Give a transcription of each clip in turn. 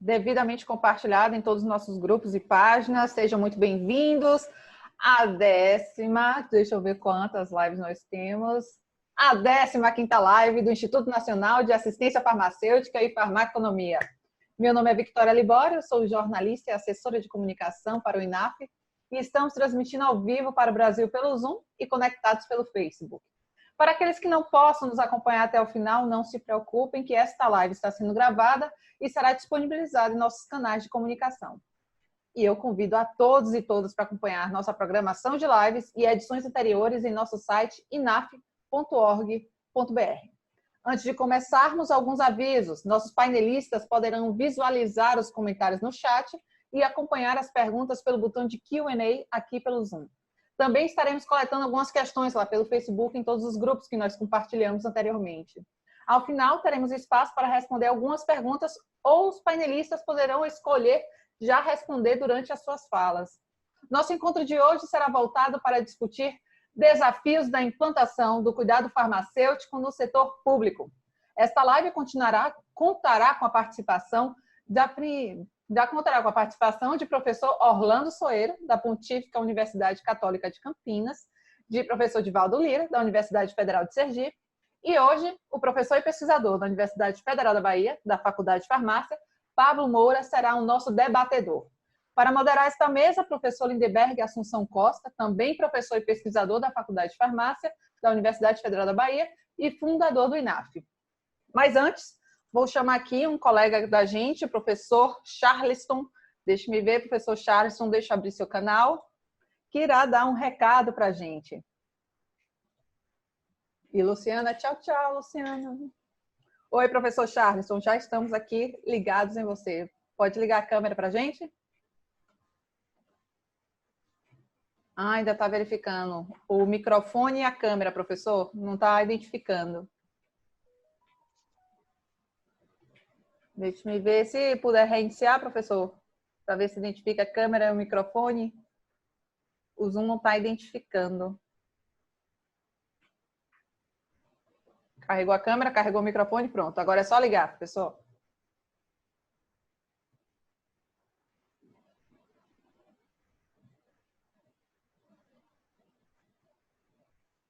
devidamente compartilhado em todos os nossos grupos e páginas. Sejam muito bem-vindos à 10ª, deixa eu ver quantas lives nós temos, a 15ª live do Instituto Nacional de Assistência Farmacêutica e Farmaconomia. Meu nome é Victoria Libório, eu sou jornalista e assessora de comunicação para o INAF e estamos transmitindo ao vivo para o Brasil pelo Zoom e conectados pelo Facebook. Para aqueles que não possam nos acompanhar até o final, não se preocupem que esta live está sendo gravada e será disponibilizada em nossos canais de comunicação. E eu convido a todos e todas para acompanhar nossa programação de lives e edições anteriores em nosso site inaf.org.br. Antes de começarmos, alguns avisos. Nossos painelistas poderão visualizar os comentários no chat e acompanhar as perguntas pelo botão de Q&A aqui pelo Zoom. Também estaremos coletando algumas questões lá pelo Facebook em todos os grupos que nós compartilhamos anteriormente. Ao final, teremos espaço para responder algumas perguntas ou os painelistas poderão escolher já responder durante as suas falas. Nosso encontro de hoje será voltado para discutir desafios da implantação do cuidado farmacêutico no setor público. Esta live contará com a participação de professor Orlando Soeiro, da Pontífica Universidade Católica de Campinas, de professor Divaldo Lira, da Universidade Federal de Sergipe, e hoje o professor e pesquisador da Universidade Federal da Bahia, da Faculdade de Farmácia, Pablo Moura, será o nosso debatedor. Para moderar esta mesa, professor Lindeberg Assunção Costa, também professor e pesquisador da Faculdade de Farmácia, da Universidade Federal da Bahia e fundador do INAF. Mas antes, vou chamar aqui um colega da gente, o professor Charleston. Deixe-me ver, professor Charleston, deixa eu abrir seu canal, que irá dar um recado para a gente. E Luciana, tchau, tchau, Luciana. Oi, professor Charleston, já estamos aqui ligados em você. Pode ligar a câmera para a gente? Ainda está verificando. O microfone e a câmera, professor, não está identificando. Deixa-me ver se puder reiniciar, professor, para ver se identifica a câmera e o microfone. O Zoom não está identificando. Carregou a câmera, carregou o microfone, pronto. Agora é só ligar, professor.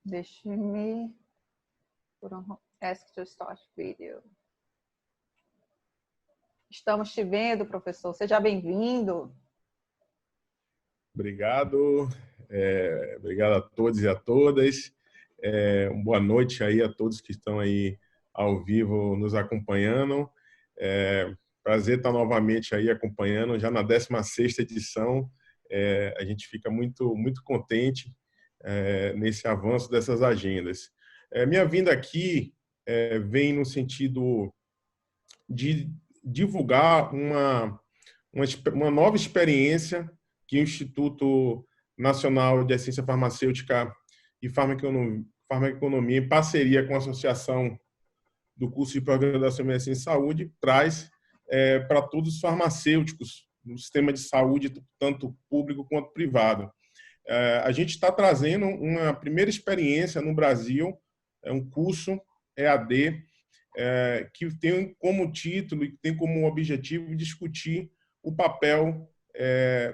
Deixe-me... Ask to start video. Estamos te vendo, professor. Seja bem-vindo. Obrigado. Obrigado a todos e a todas. Boa noite aí a todos que estão aí ao vivo nos acompanhando. Prazer estar novamente aí acompanhando, já na 16ª edição. A gente fica muito contente nesse avanço dessas agendas. Minha vinda aqui vem no sentido de divulgar uma nova experiência que o Instituto Nacional de Assistência Farmacêutica e Farmaconomia, em parceria com a Associação do Curso de Pós-Graduação em Medicina e Saúde, traz para todos os farmacêuticos no sistema de saúde, tanto público quanto privado. A gente está trazendo uma primeira experiência no Brasil, um curso EAD, que tem como título e tem como objetivo discutir o papel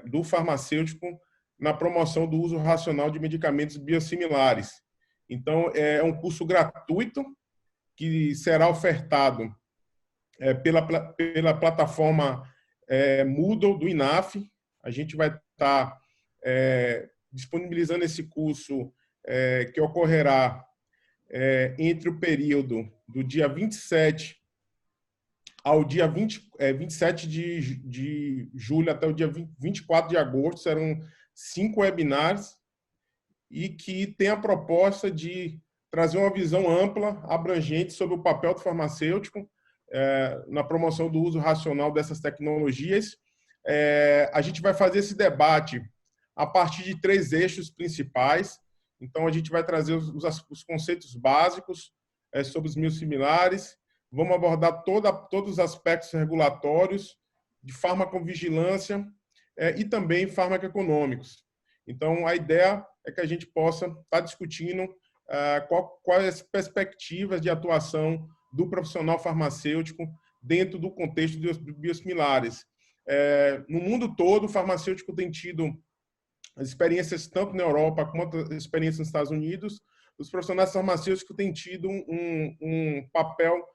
do farmacêutico na promoção do uso racional de medicamentos biosimilares. Então, é um curso gratuito que será ofertado pela plataforma Moodle do INAF. A gente vai estar disponibilizando esse curso que ocorrerá entre o período do dia 27 ao dia 27 de julho até o dia 24 de agosto. Serão 5 webinários e que tem a proposta de trazer uma visão ampla, abrangente sobre o papel do farmacêutico na promoção do uso racional dessas tecnologias. A gente vai fazer esse debate a partir de 3 eixos principais. Então, a gente vai trazer os conceitos básicos sobre os biosimilares. Vamos abordar todos os aspectos regulatórios, de farmacovigilância e também farmacoeconômicos. Então, a ideia é que a gente possa estar discutindo quais as perspectivas de atuação do profissional farmacêutico dentro do contexto dos biosimilares. No mundo todo, o farmacêutico tem tido experiências tanto na Europa quanto experiências nos Estados Unidos. Os profissionais farmacêuticos têm tido um papel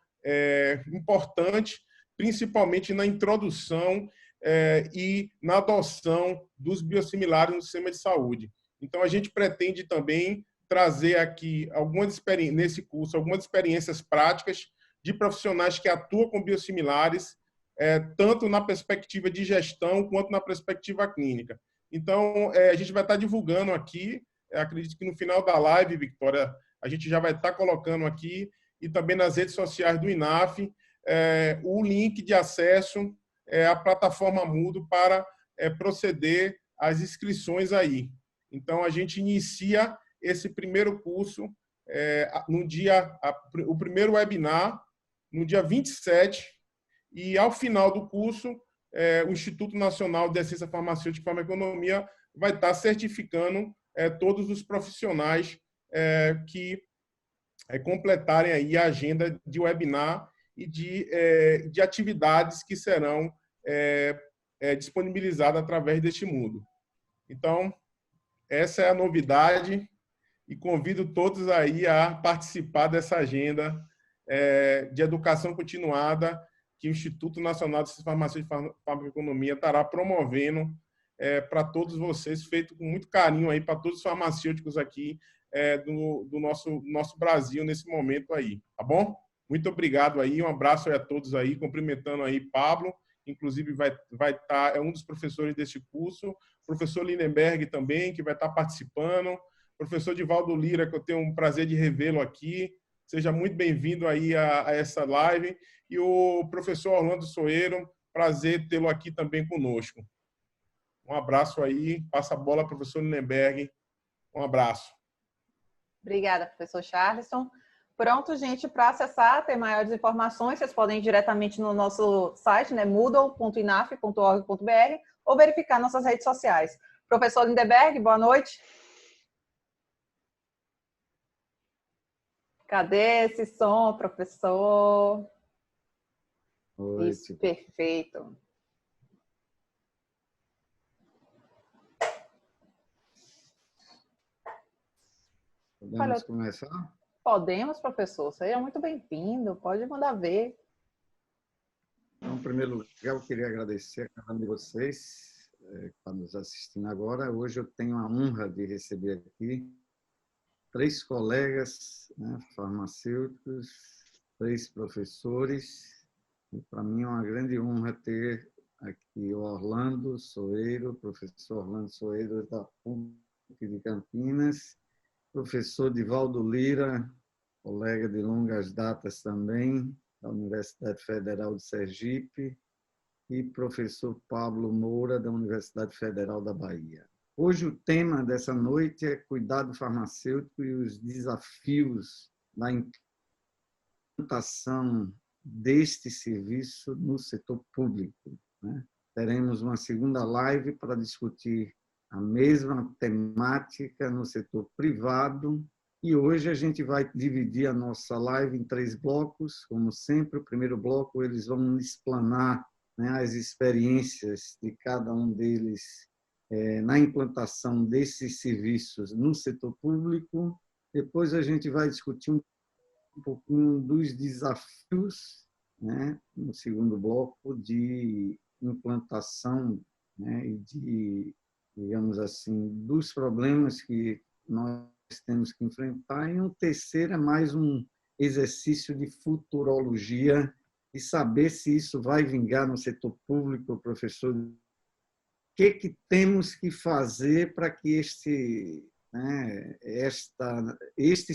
importante, principalmente na introdução e na adoção dos biosimilares no sistema de saúde. Então, a gente pretende também trazer aqui, nesse curso, algumas experiências práticas de profissionais que atuam com biosimilares, tanto na perspectiva de gestão quanto na perspectiva clínica. Então, a gente vai estar divulgando aqui, acredito que no final da live, Victoria, a gente já vai estar colocando aqui, e também nas redes sociais do INAF, o link de acesso à plataforma Moodle para proceder às inscrições aí. Então, a gente inicia esse primeiro curso, o primeiro webinar, no dia 27, e ao final do curso, o Instituto Nacional de Ciência Farmacêutica e Farmaconomia vai estar certificando todos os profissionais que completarem aí a agenda de webinar e de atividades que serão disponibilizadas através deste Moodle. Então, essa é a novidade e convido todos aí a participar dessa agenda de educação continuada que o Instituto Nacional de Farmácia e Farmaconomia estará promovendo para todos vocês, feito com muito carinho aí para todos os farmacêuticos aqui do nosso Brasil nesse momento aí, tá bom? Muito obrigado aí, um abraço aí a todos aí, cumprimentando aí Pablo, inclusive vai estar, é um dos professores deste curso, professor Lindenberg também, que vai estar participando, professor Divaldo Lira, que eu tenho um prazer de revê-lo aqui, seja muito bem-vindo aí a essa live, e o professor Orlando Soeiro, prazer tê-lo aqui também conosco. Um abraço aí, passa a bola, professor Lindenberg, um abraço. Obrigada, professor Charleston. Pronto, gente, para acessar, ter maiores informações, vocês podem ir diretamente no nosso site, né, moodle.inaf.org.br, ou verificar nossas redes sociais. Professor Lindenberg, boa noite. Cadê esse som, professor? Oi, Isso, perfeito. Podemos começar? Podemos, professor. Seja muito bem-vindo. Pode mandar ver. Então, em primeiro lugar, eu queria agradecer a cada um de vocês que está nos assistindo agora. Hoje eu tenho a honra de receber aqui 3 colegas, né, farmacêuticos, 3 professores. Para mim é uma grande honra ter aqui o Orlando Soeiro, professor Orlando Soeiro da PUC de Campinas, professor Divaldo Lira, colega de longas datas também, da Universidade Federal de Sergipe, e professor Pablo Moura, da Universidade Federal da Bahia. Hoje o tema dessa noite é cuidado farmacêutico e os desafios da implantação deste serviço no setor público, né? Teremos uma segunda live para discutir a mesma temática no setor privado e hoje a gente vai dividir a nossa live em 3 blocos, como sempre. O primeiro bloco eles vão explanar, né, as experiências de cada um deles na implantação desses serviços no setor público. Depois a gente vai discutir um pouquinho dos desafios, né, no segundo bloco de implantação, né, e de, digamos assim, dos problemas que nós temos que enfrentar. E um terceiro é mais um exercício de futurologia e saber se isso vai vingar no setor público, professor. O que temos que fazer para que este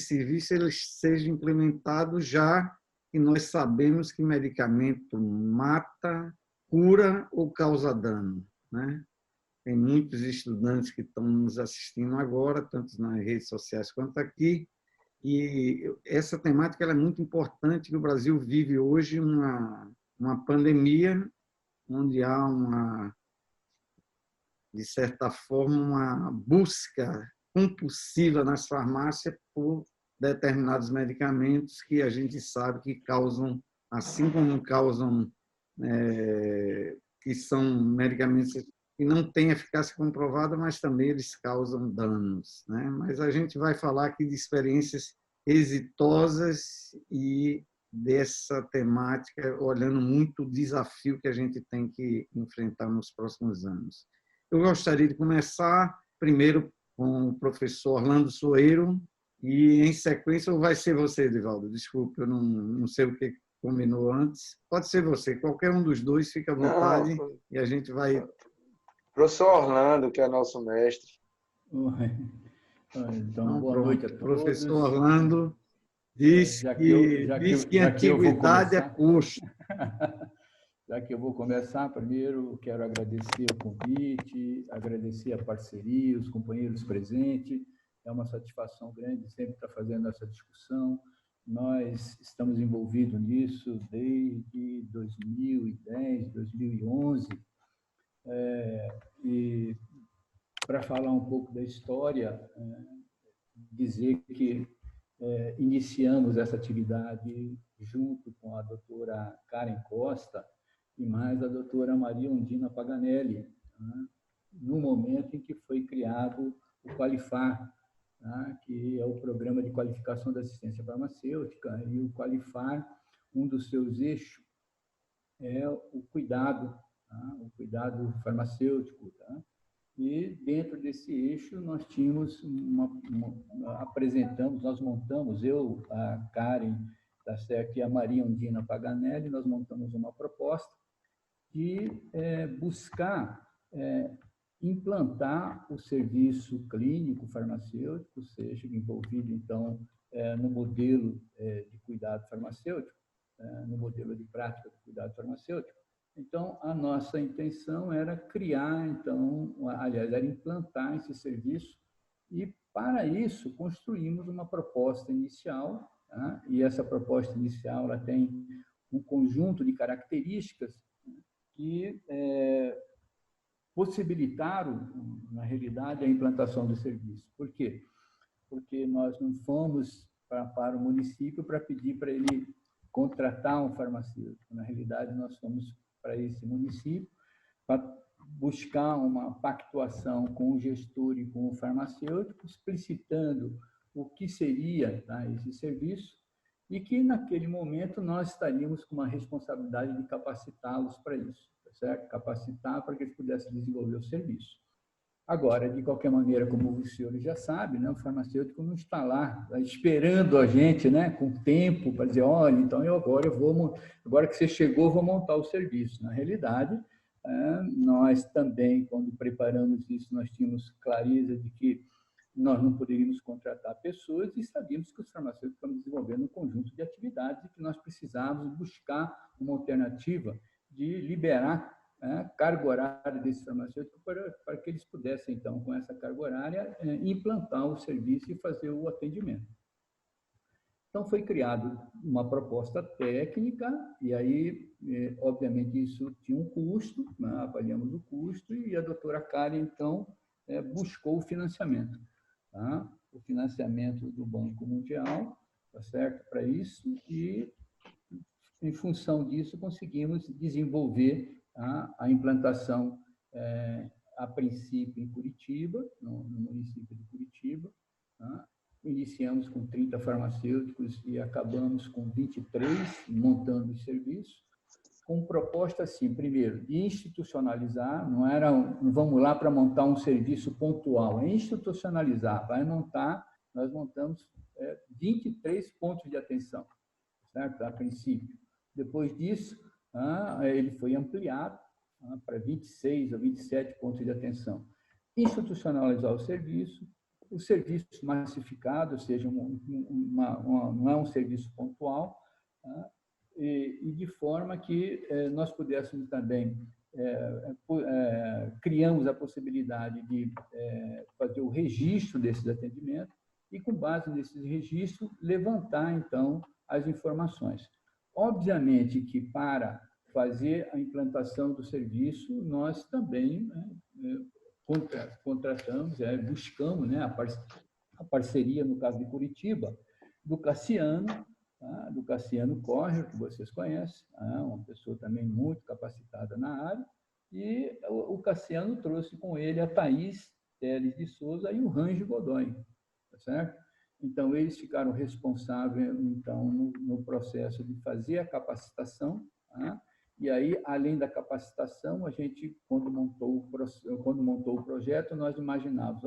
serviço ele seja implementado, já que nós sabemos que medicamento mata, cura ou causa dano, né? Tem muitos estudantes que estão nos assistindo agora, tanto nas redes sociais quanto aqui, e essa temática ela é muito importante, que o Brasil vive hoje uma pandemia onde há de certa forma, uma busca compulsiva nas farmácias por determinados medicamentos que a gente sabe que causam assim como causam, que são medicamentos que não têm eficácia comprovada, mas também eles causam danos, né? Mas a gente vai falar aqui de experiências exitosas e dessa temática, olhando muito o desafio que a gente tem que enfrentar nos próximos anos. Eu gostaria de começar primeiro com o professor Orlando Soeiro e, em sequência, ou vai ser você, Edivaldo? Desculpe, eu não sei o que combinou antes. Pode ser você, qualquer um dos dois, fica à vontade e a gente vai... Professor Orlando, que é nosso mestre. Então, boa noite a todos. Professor Orlando diz que antiguidade é custo. Já que eu vou começar, primeiro quero agradecer o convite, agradecer a parceria, os companheiros presentes. É uma satisfação grande sempre estar fazendo essa discussão. Nós estamos envolvidos nisso desde 2010, 2011. E para falar um pouco da história, dizer que iniciamos essa atividade junto com a doutora Karen Costa e mais a doutora Maria Undina Paganelli, né, no momento em que foi criado o Qualifar, né, que é o Programa de Qualificação da Assistência Farmacêutica, e o Qualifar, um dos seus eixos é o cuidado, tá, o cuidado farmacêutico, tá? E dentro desse eixo nós tínhamos nós montamos, eu, a Karen, tá certo, e a Maria Undina Paganelli, nós montamos uma proposta de buscar implantar o serviço clínico farmacêutico, seja envolvido, então, no modelo de cuidado farmacêutico, no modelo de prática de cuidado farmacêutico. Então, a nossa intenção era criar, então, aliás, era implantar esse serviço e, para isso, construímos uma proposta inicial, tá? E essa proposta inicial ela tem um conjunto de características que possibilitaram, na realidade, a implantação do serviço. Por quê? Porque nós não fomos para o município para pedir para ele contratar um farmacêutico. Na realidade, nós fomos para esse município para buscar uma pactuação com o gestor e com o farmacêutico, explicitando o que seria, tá, esse serviço e que, naquele momento, nós estaríamos com uma responsabilidade de capacitá-los para isso, tá certo? Capacitar para que eles pudessem desenvolver o serviço. Agora, de qualquer maneira, como os senhores já sabem, né, o farmacêutico não está lá esperando a gente, né, com tempo para dizer, olha, então agora que você chegou, vou montar o serviço. Na realidade, nós também, quando preparamos isso, nós tínhamos clareza de que nós não poderíamos contratar pessoas e sabíamos que os farmacêuticos estavam desenvolvendo um conjunto de atividades e que nós precisávamos buscar uma alternativa de liberar carga horária desses farmacêuticos para que eles pudessem, então, com essa carga horária, implantar o serviço e fazer o atendimento. Então, foi criada uma proposta técnica e aí, obviamente, isso tinha um custo, né? Avaliamos o custo e a doutora Karen, então, buscou o financiamento. Tá? O financiamento do Banco Mundial, tá certo? Para isso e, em função disso, conseguimos desenvolver a implantação, a princípio, em Curitiba, no município de Curitiba. Tá? Iniciamos com 30 farmacêuticos e acabamos com 23, montando o serviço, com proposta, assim, primeiro, de institucionalizar, não vamos lá para montar um serviço pontual, é institucionalizar, nós montamos 23 pontos de atenção, certo? A princípio. Depois disso, ele foi ampliado para 26 ou 27 pontos de atenção. Institucionalizar o serviço massificado, ou seja, não é um serviço pontual, e de forma que nós pudéssemos também, criamos a possibilidade de fazer o registro desses atendimentos e, com base nesses registros, levantar, então, as informações. Obviamente que, para fazer a implantação do serviço, nós também contratamos, buscamos, né, a parceria, no caso de Curitiba, do Cassiano, tá? Do Cassiano Correr, que vocês conhecem, uma pessoa também muito capacitada na área, e o Cassiano trouxe com ele a Thaís Teles de Souza e o Range Godoy, tá certo? Então, eles ficaram responsáveis então, no processo de fazer a capacitação, tá? E aí, além da capacitação, a gente, quando montou o projeto, nós imaginávamos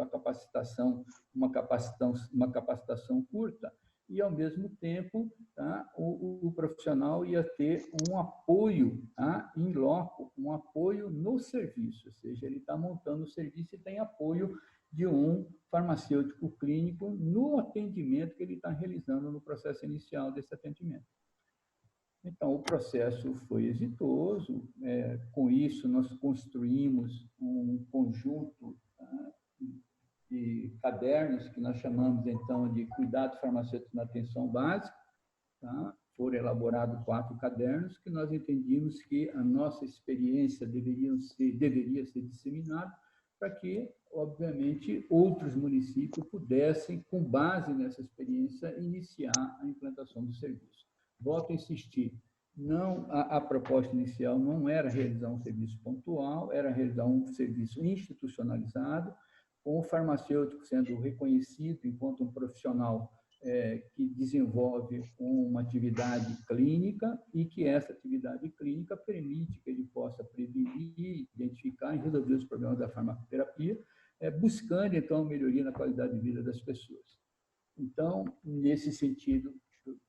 uma capacitação curta, e, ao mesmo tempo, tá, o profissional ia ter um apoio, tá, in loco, um apoio no serviço, ou seja, ele está montando o serviço e tem apoio de um farmacêutico clínico no atendimento que ele está realizando no processo inicial desse atendimento. Então, o processo foi exitoso. Com isso, nós construímos um conjunto, tá, de cadernos que nós chamamos, então, de cuidado farmacêutico na atenção básica. Tá? Foram elaborados 4 cadernos que nós entendíamos que a nossa experiência deveria ser disseminada para que, obviamente, outros municípios pudessem, com base nessa experiência, iniciar a implantação do serviço. Volto a insistir, a proposta inicial não era realizar um serviço pontual, era realizar um serviço institucionalizado, com o farmacêutico sendo reconhecido enquanto um profissional que desenvolve uma atividade clínica e que essa atividade clínica permite que ele possa prevenir, identificar e resolver os problemas da farmacoterapia, buscando, então, melhoria na qualidade de vida das pessoas. Então, nesse sentido,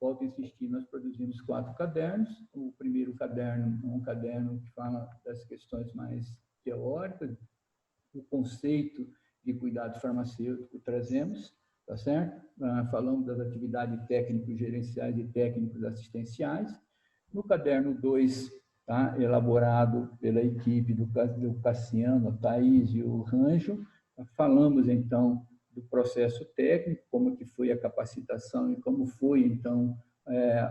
volto a insistir, nós produzimos 4 cadernos. O primeiro caderno é um caderno que fala das questões mais teóricas, o conceito de cuidado farmacêutico trazemos, tá certo? Falamos das atividades técnico-gerenciais e técnicos assistenciais. No caderno 2, tá, elaborado pela equipe do Cassiano, a Thaís e o Ranjo, falamos, então, do processo técnico, como que foi a capacitação e como foi, então,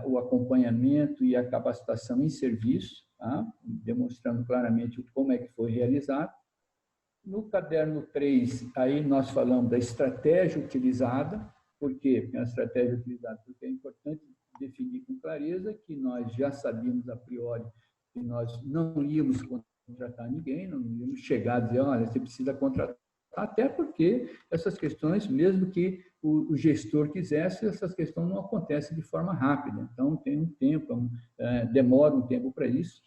o acompanhamento e a capacitação em serviço, tá? Demonstrando claramente como é que foi realizado. No caderno 3, aí nós falamos da estratégia utilizada. Por quê? A estratégia utilizada, porque é importante definir com clareza que nós já sabíamos a priori que nós não íamos contratar ninguém, não íamos chegar a dizer, olha, você precisa contratar, até porque essas questões, mesmo que o gestor quisesse, essas questões não acontecem de forma rápida. Então, tem um tempo, demora um tempo para isso.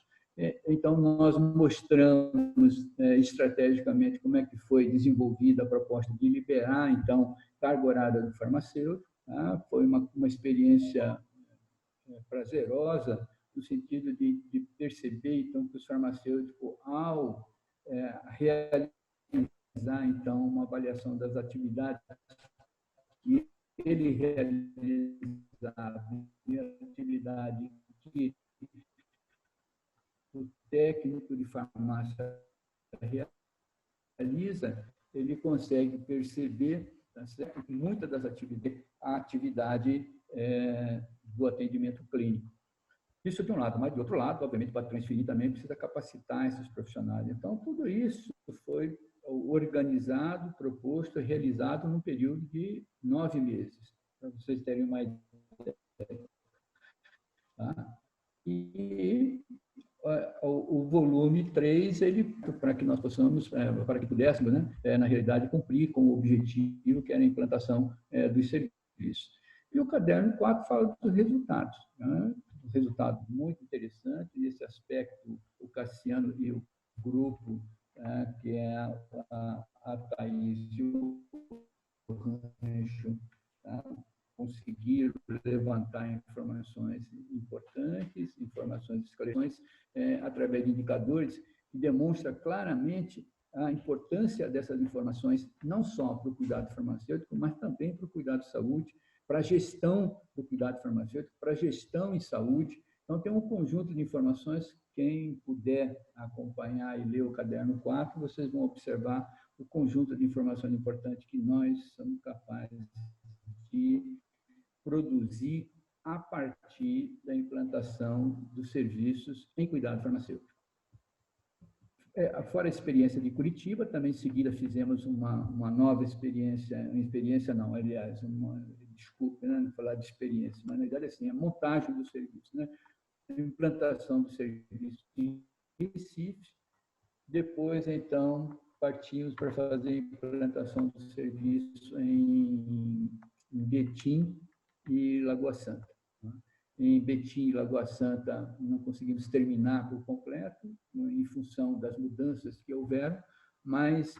Então, nós mostramos estrategicamente como é que foi desenvolvida a proposta de liberar, então, carga horária do farmacêutico. Tá? Foi uma experiência prazerosa, no sentido de perceber, então, que os farmacêuticos, ao realizar, então, uma avaliação das atividades que ele realizava, e a atividade que o técnico de farmácia realiza, ele consegue perceber, tá certo, que muitas das atividades, a atividade do atendimento clínico. Isso de um lado, mas de outro lado, obviamente, para transferir também precisa capacitar esses profissionais. Então, tudo isso foi organizado, proposto e realizado num período de 9 meses, para vocês terem uma ideia. Tá? E o volume 3, ele, para que nós possamos, para que pudéssemos, né, na realidade, cumprir com o objetivo que era a implantação dos serviços. E o caderno 4 fala dos resultados, né? Resultados muito interessantes. Nesse aspecto, o Cassiano e o grupo, que é a Thaís e o Rancho, tá? Conseguiram levantar informações importantes, informações esclarecidas, através de indicadores que demonstram claramente a importância dessas informações, não só para o cuidado farmacêutico, mas também para o cuidado de saúde, para a gestão do cuidado farmacêutico, para a gestão em saúde. Então, tem um conjunto de informações. Quem puder acompanhar e ler o caderno 4, vocês vão observar o conjunto de informações importantes que nós somos capazes de produzir a partir da implantação dos serviços em cuidado farmacêutico. Fora a experiência de Curitiba, também em seguida fizemos uma nova experiência, uma desculpe, né, falar de experiência, mas na verdade assim, a montagem do serviço, né? A implantação do serviço em Recife, depois, então, partimos para fazer a implantação do serviço em Betim e Lagoa Santa. Em Betim e Lagoa Santa, não conseguimos terminar por completo, em função das mudanças que houveram, mas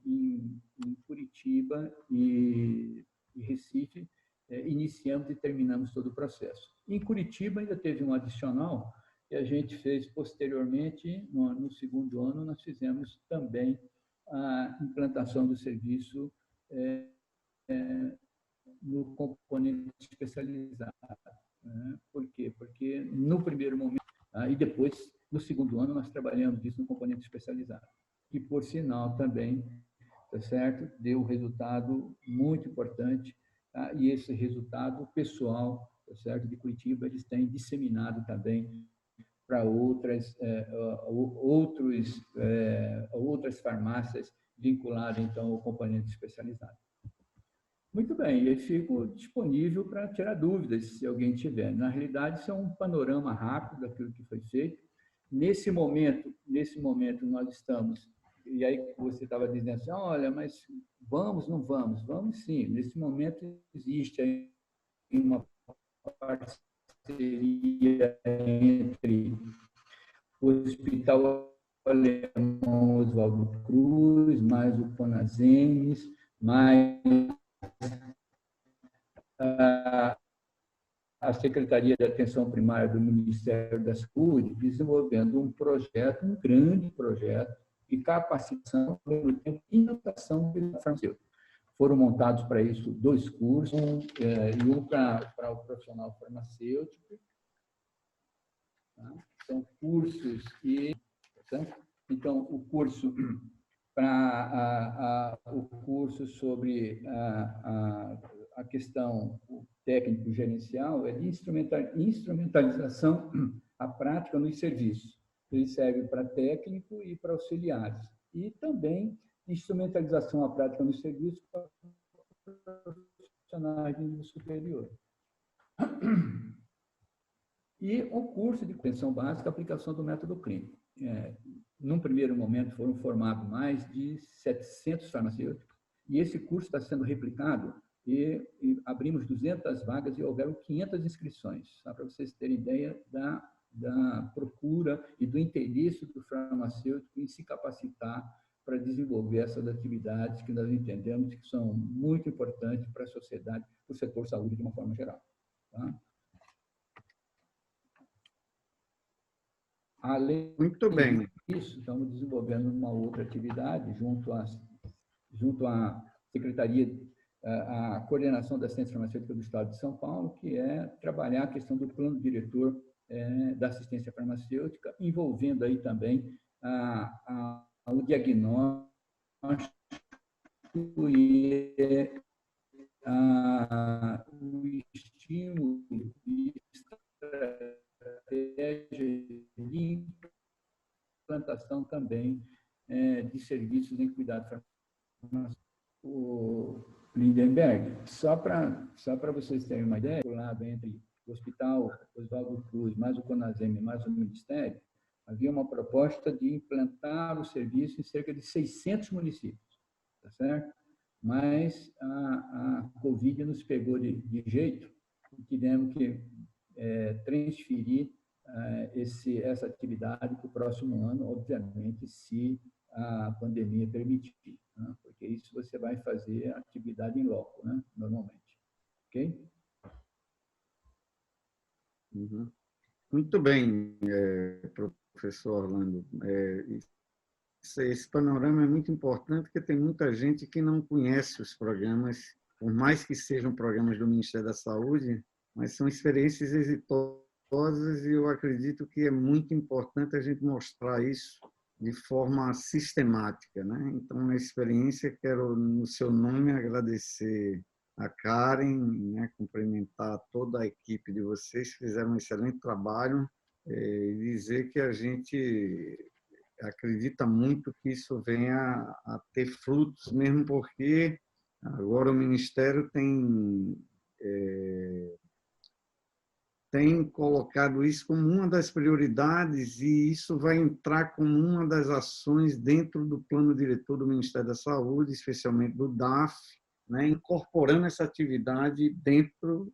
em Curitiba e Recife, iniciamos e terminamos todo o processo. Em Curitiba, ainda teve um adicional que a gente fez posteriormente, no segundo ano, nós fizemos também a implantação do serviço no componente especializado. Por quê? Porque no primeiro momento, e depois, no segundo ano, nós trabalhamos isso no componente especializado. E, por sinal, também, tá certo? Deu um resultado muito importante, tá? E esse resultado, o pessoal, tá certo, de Curitiba, eles têm disseminado também para outras farmácias vinculadas, então, ao componente especializado. Muito bem, eu fico disponível para tirar dúvidas, se alguém tiver. Na realidade, isso é um panorama rápido daquilo que foi feito. Nesse momento nós estamos, e aí você estava dizendo assim, olha, mas vamos, não vamos? Vamos sim. Nesse momento existe aí uma parceria entre o Hospital Alemão Oswaldo Cruz, mais o Conasems, mais a Secretaria de Atenção Primária do Ministério da Saúde, desenvolvendo um projeto, um grande projeto de capacitação, ao mesmo tempo, inovação farmacêutica. Foram montados para isso 2 cursos, e um para o profissional farmacêutico. Tá? São cursos que... Tá? Então, o curso sobre a questão técnico-gerencial é de instrumentalização à prática nos serviços. Ele serve para técnico e para auxiliares. E também instrumentalização à prática nos serviços para profissionais de nível superior. E o curso de compreensão básica, aplicação do método clínico. Num primeiro momento, foram formados mais de 700 farmacêuticos, e esse curso está sendo replicado, e abrimos 200 vagas e houveram 500 inscrições, só para vocês terem ideia da procura e do interesse do farmacêutico em se capacitar para desenvolver essas atividades que nós entendemos que são muito importantes para a sociedade, para o setor saúde de uma forma geral. Tá? Além Muito bem. disso, estamos desenvolvendo uma outra atividade junto à Secretaria, a Coordenação da Assistência Farmacêutica do Estado de São Paulo, que é trabalhar a questão do plano diretor da assistência farmacêutica, envolvendo aí também o diagnóstico e o estímulo e estratégia de implantação também de serviços em cuidado farmacêutico. O Lindenberg, só para vocês terem uma ideia, do lado entre o Hospital Oswaldo Cruz, mais o Conasem, mais o Ministério, havia uma proposta de implantar o serviço em cerca de 600 municípios, tá certo? Mas a Covid nos pegou de jeito e tivemos que transferir essa atividade para o próximo ano, obviamente, se a pandemia permitir, né? Porque isso você vai fazer atividade em loco, né? Normalmente. Ok? Uhum. Muito bem, professor Orlando. Esse panorama é muito importante, porque tem muita gente que não conhece os programas, por mais que sejam programas do Ministério da Saúde, mas são experiências exitosas e eu acredito que é muito importante a gente mostrar isso de forma sistemática, né? Então, na experiência, quero, no seu nome, agradecer a Karen, né? Cumprimentar toda a equipe de vocês, fizeram um excelente trabalho, e dizer que a gente acredita muito que isso venha a ter frutos, mesmo porque agora o Ministério tem tem colocado isso como uma das prioridades e isso vai entrar como uma das ações dentro do plano diretor do Ministério da Saúde, especialmente do DAF, né, incorporando essa atividade dentro,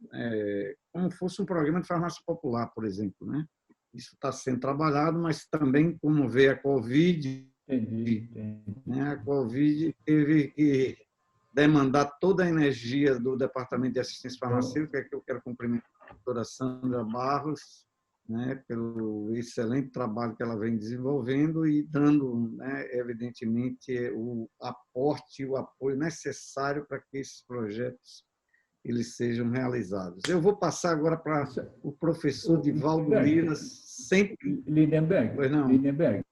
como fosse um programa de farmácia popular, por exemplo, né? Isso está sendo trabalhado, mas também, como veio a Covid, né, a Covid teve que demandar toda a energia do Departamento de Assistência Farmacêutica, que eu quero cumprimentar a doutora Sandra Barros, né, pelo excelente trabalho que ela vem desenvolvendo e dando, né, evidentemente, o aporte e o apoio necessário para que esses projetos eles sejam realizados. Eu vou passar agora para o professor Divaldo Lira, sempre... Lindenberg, Pois não. Lindenberg,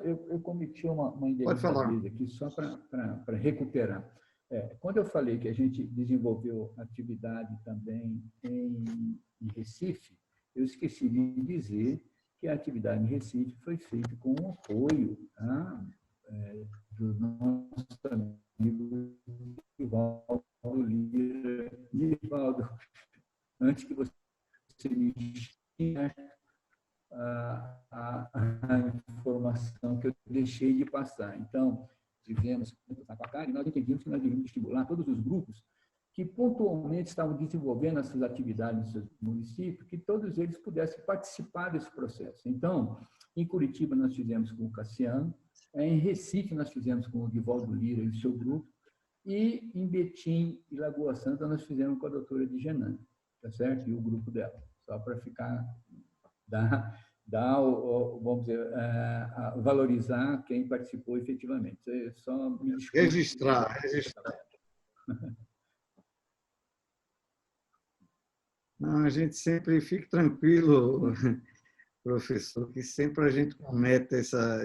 eu cometi uma Pode falar. indelicadeza aqui, só para recuperar. Quando eu falei que a gente desenvolveu atividade também em Recife, eu esqueci de dizer que a atividade em Recife foi feita com o apoio, tá, do nosso amigo Divaldo Lira. Divaldo, antes que você me tinha a informação que eu deixei de passar. Então, tivemos com a cara e nós entendíamos que nós devíamos estimular todos os grupos que pontualmente estavam desenvolvendo essas atividades no seu município, que todos eles pudessem participar desse processo. Então, em Curitiba nós fizemos com o Cassiano, em Recife nós fizemos com o Divaldo Lira e o seu grupo, e em Betim e Lagoa Santa nós fizemos com a doutora Digenane, tá certo? E o grupo dela, só para ficar, vamos dizer, valorizar quem participou efetivamente. Só me desculpe. Registrar. Não, a gente sempre fique tranquilo, professor, que sempre a gente comete essa...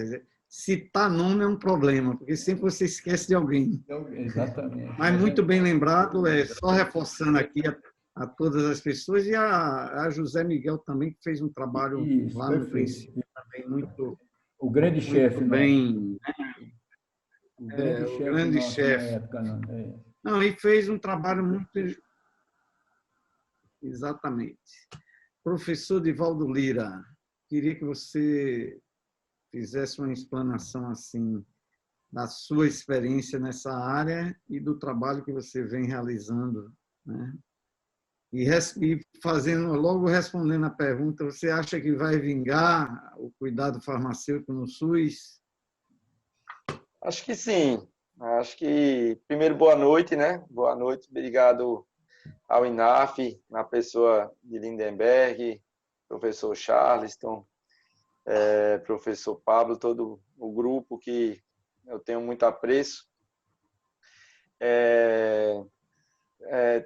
Citar nome é um problema, porque sempre você esquece de alguém. Exatamente. Mas muito bem lembrado, só reforçando aqui a todas as pessoas e a José Miguel também, que fez um trabalho lá no princípio também muito... O grande chefe. Bem... O grande chefe. Não, e fez um trabalho muito... Exatamente. Professor Divaldo Lira, queria que você fizesse uma explanação assim da sua experiência nessa área e do trabalho que você vem realizando, né? E logo respondendo a pergunta, você acha que vai vingar o cuidado farmacêutico no SUS? Acho que sim. Acho que, primeiro, boa noite, né? Boa noite, obrigado ao INAF, na pessoa de Lindenberg, professor Charleston, professor Pablo, todo o grupo que eu tenho muito apreço.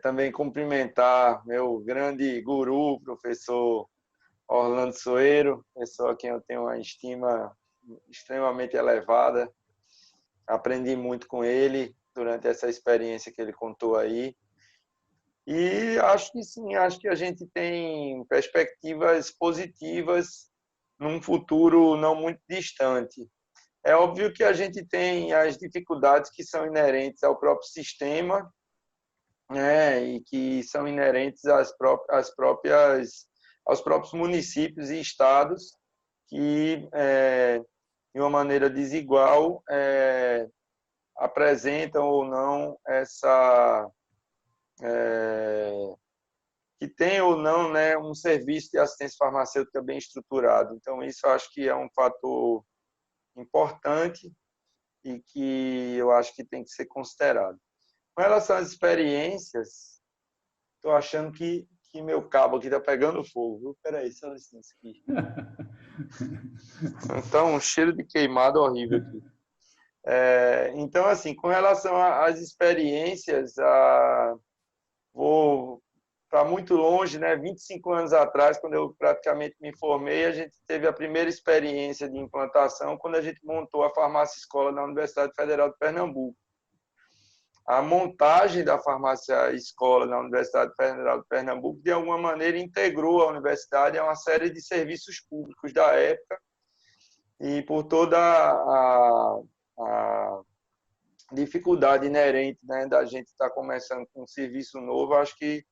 Também cumprimentar meu grande guru, professor Orlando Soeiro, pessoa a quem eu tenho uma estima extremamente elevada. Aprendi muito com ele durante essa experiência que ele contou aí. E acho que sim, acho que a gente tem perspectivas positivas num futuro não muito distante. É óbvio que a gente tem as dificuldades que são inerentes ao próprio sistema, né, e que são inerentes aos próprios municípios e estados que, de uma maneira desigual, apresentam ou não que tem ou não, né, um serviço de assistência farmacêutica bem estruturado. Então, isso eu acho que é um fator importante e que eu acho que tem que ser considerado. Com relação às experiências, estou achando que meu cabo aqui está pegando fogo. Espera aí, só licença aqui. Então, um cheiro de queimado horrível aqui. Então, assim, com relação às experiências, vou para muito longe, né? 25 anos atrás, quando eu praticamente me formei, a gente teve a primeira experiência de implantação quando a gente montou a farmácia escola na Universidade Federal de Pernambuco. A montagem da farmácia escola na Universidade Federal de Pernambuco, de alguma maneira, integrou a universidade a uma série de serviços públicos da época e por toda dificuldade inerente, né, da gente estar começando com um serviço novo. Acho que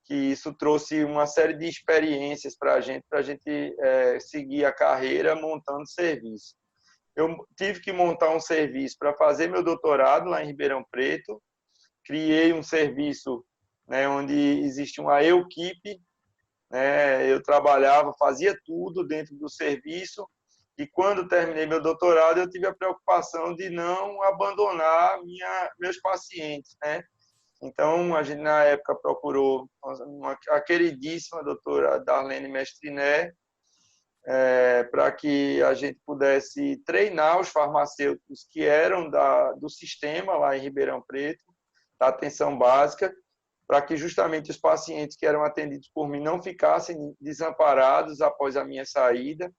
isso trouxe uma série de experiências para a gente seguir a carreira montando serviço. Eu tive que montar um serviço para fazer meu doutorado lá em Ribeirão Preto. Criei um serviço, né, onde existe uma equipe, né, eu trabalhava, fazia tudo dentro do serviço, e quando terminei meu doutorado eu tive a preocupação de não abandonar meus pacientes, né? Então, a gente, na época, procurou a queridíssima doutora Darlene Mestriné, para que a gente pudesse treinar os farmacêuticos que eram do sistema lá em Ribeirão Preto, da atenção básica, para que justamente os pacientes que eram atendidos por mim não ficassem desamparados após a minha saída.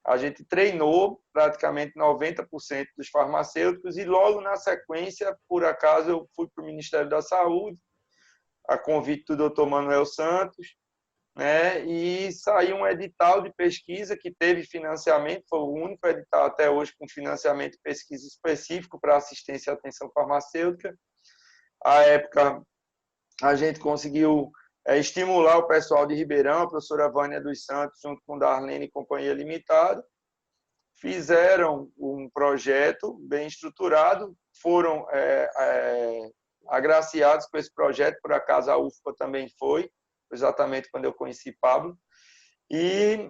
A gente treinou praticamente 90% dos farmacêuticos e logo na sequência, por acaso, eu fui para o Ministério da Saúde, a convite do Dr. Manuel Santos, né? E saiu um edital de pesquisa que teve financiamento, foi o único edital até hoje com financiamento de pesquisa específico para assistência e atenção farmacêutica. À época, a gente conseguiu estimular o pessoal de Ribeirão, a professora Vânia dos Santos, junto com Darlene e Companhia Limitada, fizeram um projeto bem estruturado, foram agraciados com esse projeto, por acaso a UFPA também foi, exatamente quando eu conheci Pablo, e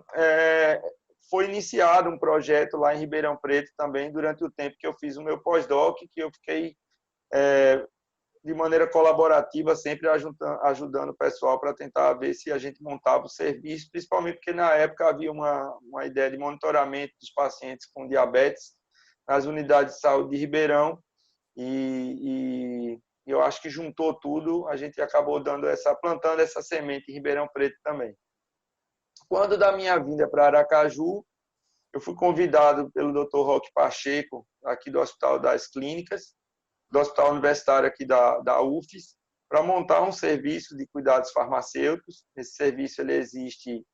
foi iniciado um projeto lá em Ribeirão Preto também, durante o tempo que eu fiz o meu pós-doc, que eu fiquei de maneira colaborativa, sempre ajudando o pessoal para tentar ver se a gente montava o serviço, principalmente porque na época havia uma ideia de monitoramento dos pacientes com diabetes nas unidades de saúde de Ribeirão, e eu acho que juntou tudo, a gente acabou plantando essa semente em Ribeirão Preto também. Quando da minha vinda para Aracaju, eu fui convidado pelo Dr. Roque Pacheco, aqui do Hospital das Clínicas, do Hospital Universitário aqui da UFES, para montar um serviço de cuidados farmacêuticos. Esse serviço ele existe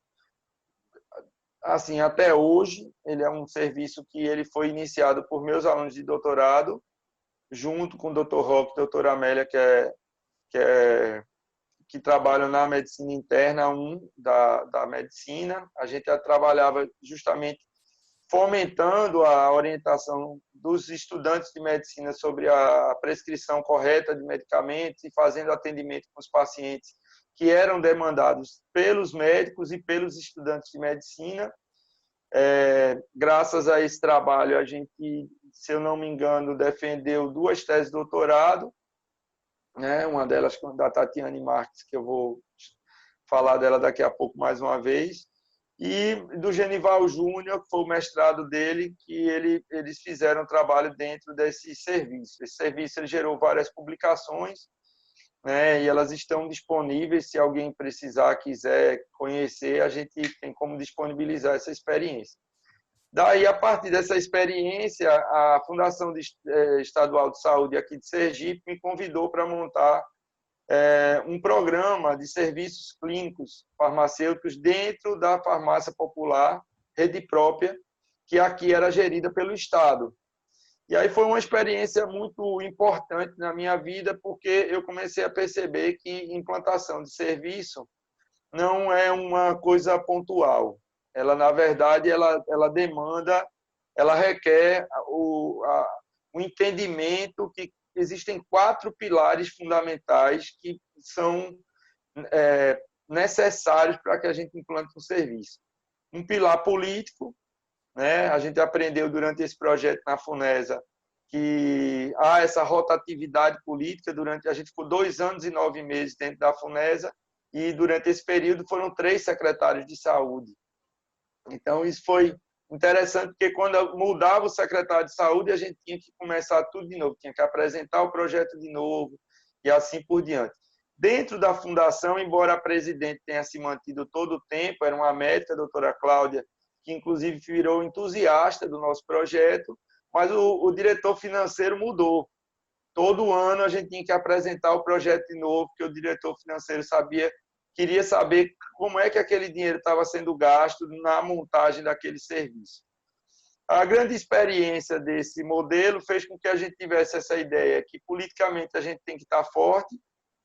assim até hoje. Ele é um serviço que ele foi iniciado por meus alunos de doutorado, junto com o Dr. Roque e a doutora Amélia, que trabalham na medicina interna 1 da medicina. A gente trabalhava justamente fomentando a orientação dos estudantes de medicina sobre a prescrição correta de medicamentos e fazendo atendimento com os pacientes que eram demandados pelos médicos e pelos estudantes de medicina. Graças a esse trabalho, a gente, se eu não me engano, defendeu 2 teses de doutorado, né? Uma delas da Tatiane Marques, que eu vou falar dela daqui a pouco mais uma vez, e do Genival Júnior, que foi o mestrado dele, que eles fizeram trabalho dentro desse serviço. Esse serviço ele gerou várias publicações, né, e elas estão disponíveis. Se alguém precisar, quiser conhecer, a gente tem como disponibilizar essa experiência. Daí, a partir dessa experiência, a Fundação Estadual de Saúde aqui de Sergipe me convidou para montar um programa de serviços clínicos farmacêuticos dentro da farmácia popular, rede própria, que aqui era gerida pelo Estado. E aí foi uma experiência muito importante na minha vida, porque eu comecei a perceber que implantação de serviço não é uma coisa pontual. Ela, na verdade, ela demanda, ela requer o entendimento que existem 4 pilares fundamentais que são necessários para que a gente implante um serviço. Um pilar político, né? A gente aprendeu durante esse projeto na FUNESA que há essa rotatividade política. A gente ficou 2 anos e 9 meses dentro da FUNESA e durante esse período foram 3 secretários de saúde. Então, isso foi interessante, porque quando mudava o secretário de saúde, a gente tinha que começar tudo de novo, tinha que apresentar o projeto de novo e assim por diante. Dentro da fundação, embora a presidente tenha se mantido todo o tempo, era uma médica, a doutora Cláudia, que inclusive virou entusiasta do nosso projeto, mas o diretor financeiro mudou. Todo ano a gente tinha que apresentar o projeto de novo, porque o diretor financeiro queria saber como é que aquele dinheiro estava sendo gasto na montagem daquele serviço. A grande experiência desse modelo fez com que a gente tivesse essa ideia que politicamente a gente tem que estar forte,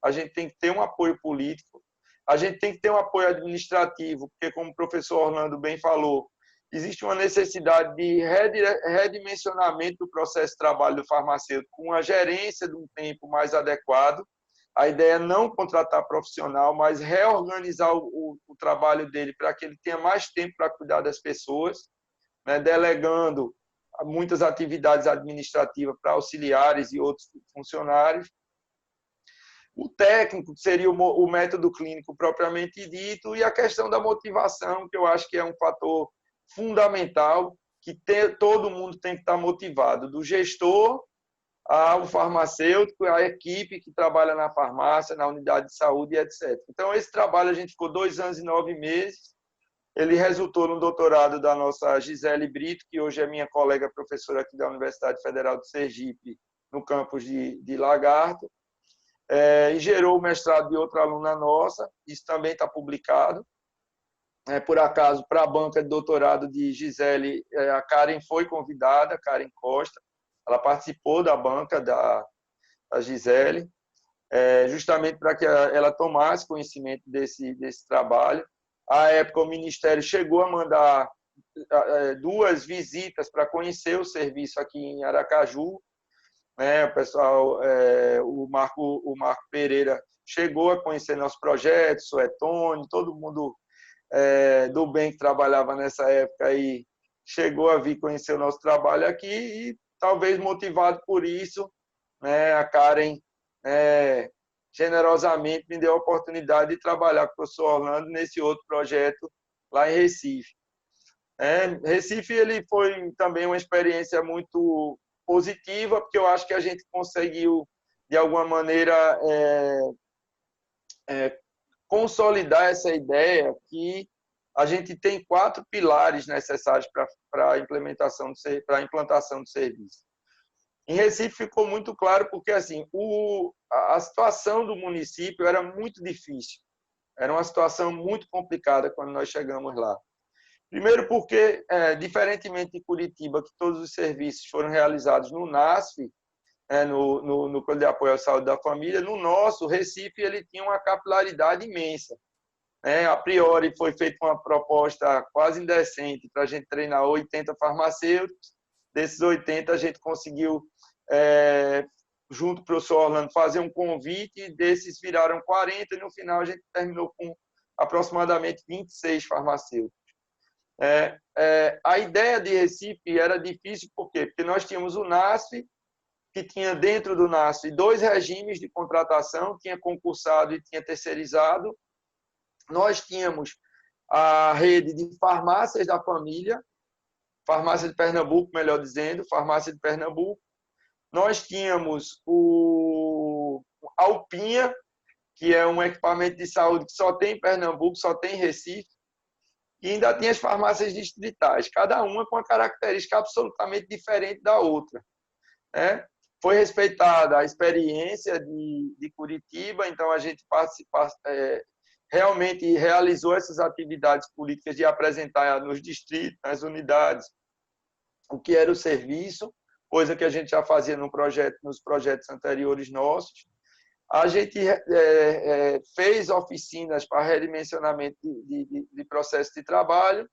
a gente tem que ter um apoio político, a gente tem que ter um apoio administrativo, porque, como o professor Orlando bem falou, existe uma necessidade de redimensionamento do processo de trabalho do farmacêutico com a gerência de um tempo mais adequado. A ideia é não contratar profissional, mas reorganizar o trabalho dele para que ele tenha mais tempo para cuidar das pessoas, né, delegando muitas atividades administrativas para auxiliares e outros funcionários. O técnico seria o método clínico propriamente dito, e a questão da motivação, que eu acho que é um fator fundamental, que todo mundo tem que estar motivado, do gestor ao farmacêutico, à equipe que trabalha na farmácia, na unidade de saúde, etc. Então, esse trabalho a gente ficou 2 anos e 9 meses, ele resultou no doutorado da nossa Gisele Brito, que hoje é minha colega professora aqui da Universidade Federal de Sergipe, no campus de Lagarto, e gerou o mestrado de outra aluna nossa, isso também está publicado. Por acaso, para a banca de doutorado de Gisele, a Karen foi convidada, Karen Costa, ela participou da banca da Gisele, justamente para que ela tomasse conhecimento desse trabalho. À época, o Ministério chegou a mandar 2 visitas para conhecer o serviço aqui em Aracaju. O pessoal, o Marco Pereira chegou a conhecer nosso projeto, Suetone, todo mundo do bem que trabalhava nessa época aí chegou a vir conhecer o nosso trabalho aqui, e talvez motivado por isso, a Karen generosamente me deu a oportunidade de trabalhar com o professor Orlando nesse outro projeto lá em Recife. Recife ele foi também uma experiência muito positiva, porque eu acho que a gente conseguiu, de alguma maneira, consolidar essa ideia que a gente tem 4 pilares necessários para a implantação do serviço. Em Recife ficou muito claro porque assim, a situação do município era muito difícil. Era uma situação muito complicada quando nós chegamos lá. Primeiro porque, diferentemente de Curitiba, que todos os serviços foram realizados no NASF, no Núcleo de Apoio à Saúde da Família, no nosso, Recife, ele tinha uma capilaridade imensa. A priori, foi feita uma proposta quase indecente para a gente treinar 80 farmacêuticos. Desses 80, a gente conseguiu, junto com o professor Orlando, fazer um convite, e desses viraram 40, e no final a gente terminou com aproximadamente 26 farmacêuticos. A ideia de Recife era difícil, por quê? Porque nós tínhamos o NASF, que tinha dentro do NASF 2 regimes de contratação, tinha concursado e tinha terceirizado. Nós tínhamos a rede de farmácias da família, Farmácia de Pernambuco, melhor dizendo, Farmácia de Pernambuco. Nós tínhamos o Alpinha, que é um equipamento de saúde que só tem em Pernambuco, só tem em Recife. E ainda tinha as farmácias distritais, cada uma com uma característica absolutamente diferente da outra. Foi respeitada a experiência de Curitiba, então a gente realmente realizou essas atividades políticas de apresentar nos distritos, nas unidades, o que era o serviço, coisa que a gente já fazia nos projetos anteriores nossos. A gente fez oficinas para redimensionamento de processo de trabalho,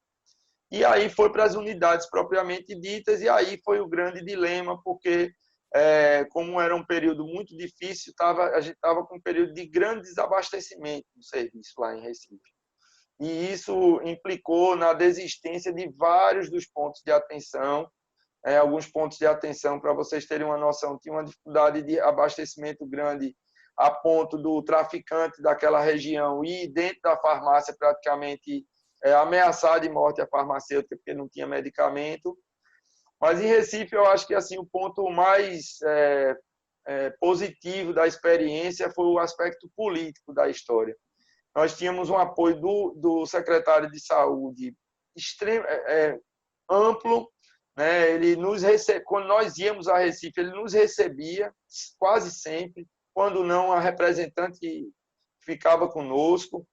e aí foi para as unidades propriamente ditas, e aí foi o grande dilema, porque, como era um período muito difícil, a gente estava com um período de grande desabastecimento do serviço lá em Recife. E isso implicou na desistência de vários dos pontos de atenção. Alguns pontos de atenção, para vocês terem uma noção, tinha uma dificuldade de abastecimento grande, a ponto do traficante daquela região ir dentro da farmácia praticamente ameaçar de morte a farmacêutica porque não tinha medicamento. Mas em Recife, eu acho que assim, o ponto mais positivo da experiência foi o aspecto político da história. Nós tínhamos um apoio do secretário de Saúde amplo, Ele quando nós íamos a Recife, ele nos recebia quase sempre, quando não, a representante ficava conosco.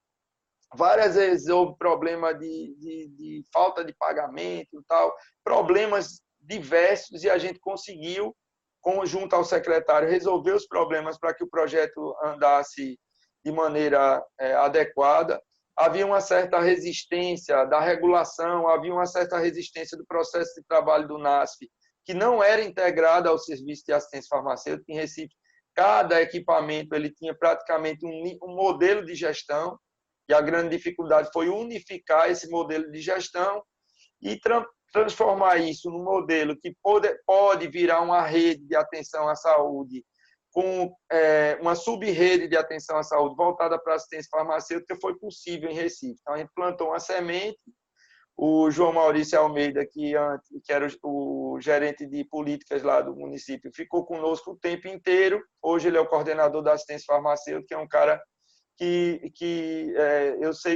Várias vezes houve problema de falta de pagamento e tal, problemas diversos, e a gente conseguiu, junto ao secretário, resolver os problemas para que o projeto andasse de maneira adequada. Havia uma certa resistência da regulação, havia uma certa resistência do processo de trabalho do NASF, que não era integrado ao serviço de assistência farmacêutica. Em Recife, cada equipamento ele tinha praticamente um modelo de gestão, e a grande dificuldade foi unificar esse modelo de gestão e transformar isso num modelo que pode virar uma rede de atenção à saúde, com uma sub-rede de atenção à saúde voltada para a assistência farmacêutica. Foi possível em Recife. Então, a gente plantou uma semente. O João Maurício Almeida, que era o gerente de políticas lá do município, ficou conosco o tempo inteiro. Hoje ele é o coordenador da assistência farmacêutica, é um cara que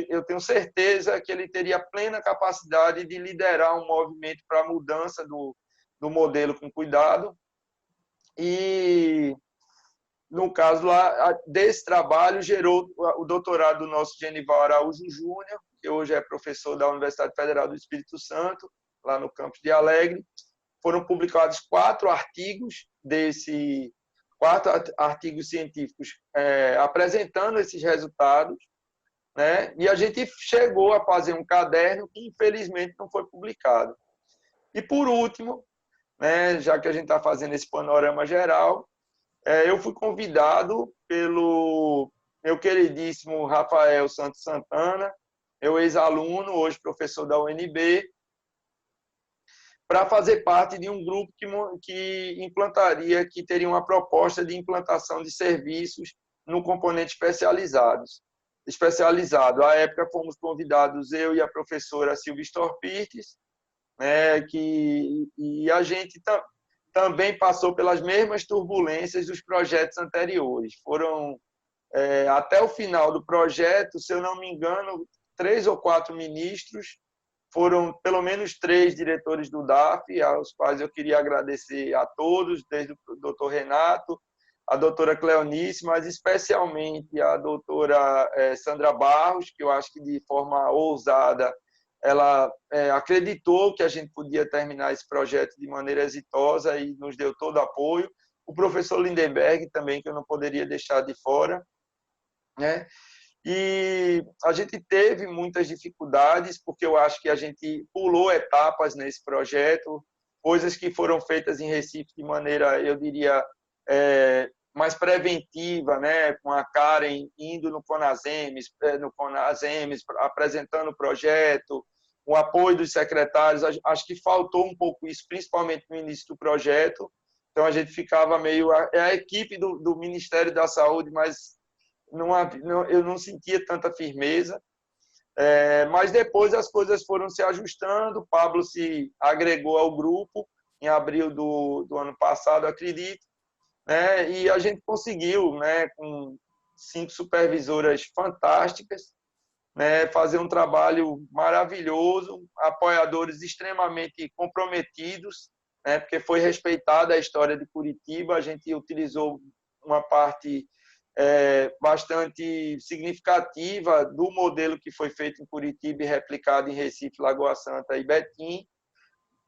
eu tenho certeza que ele teria plena capacidade de liderar um movimento para a mudança do modelo com cuidado. E, no caso lá, desse trabalho, gerou o doutorado do nosso Genival Araújo Júnior, que hoje é professor da Universidade Federal do Espírito Santo, lá no campus de Alegre. Foram publicados 4 artigos científicos apresentando esses resultados, né? E a gente chegou a fazer um caderno que, infelizmente, não foi publicado. E, por último, né, já que a gente está fazendo esse panorama geral, eu fui convidado pelo meu queridíssimo Rafael Santos Santana, meu ex-aluno, hoje professor da UNB, para fazer parte de um grupo que teria uma proposta de implantação de serviços no componente especializado. À época, fomos convidados eu e a professora Silvia Storpirtes, né, e a gente também passou pelas mesmas turbulências dos projetos anteriores. Foram, até o final do projeto, se eu não me engano, 3 ou 4 ministros, foram pelo menos 3 diretores do DAF, aos quais eu queria agradecer a todos, desde o doutor Renato, a doutora Cleonice, mas especialmente a doutora Sandra Barros, que eu acho que de forma ousada ela acreditou que a gente podia terminar esse projeto de maneira exitosa e nos deu todo o apoio. O professor Lindenberg também, que eu não poderia deixar de fora, né? E a gente teve muitas dificuldades, porque eu acho que a gente pulou etapas nesse projeto, coisas que foram feitas em Recife de maneira, eu diria, mais preventiva, né? Com a Karen indo no Conasems, apresentando o projeto, o apoio dos secretários. Acho que faltou um pouco isso, principalmente no início do projeto. Então, a gente ficava meio... a equipe do Ministério da Saúde, mas eu não sentia tanta firmeza, mas depois as coisas foram se ajustando. O Pablo se agregou ao grupo em abril do ano passado, acredito, né? E a gente conseguiu, né, com 5 supervisoras fantásticas, né, fazer um trabalho maravilhoso, apoiadores extremamente comprometidos, né, porque foi respeitada a história de Curitiba. A gente utilizou uma parte bastante significativa do modelo que foi feito em Curitiba e replicado em Recife, Lagoa Santa e Betim,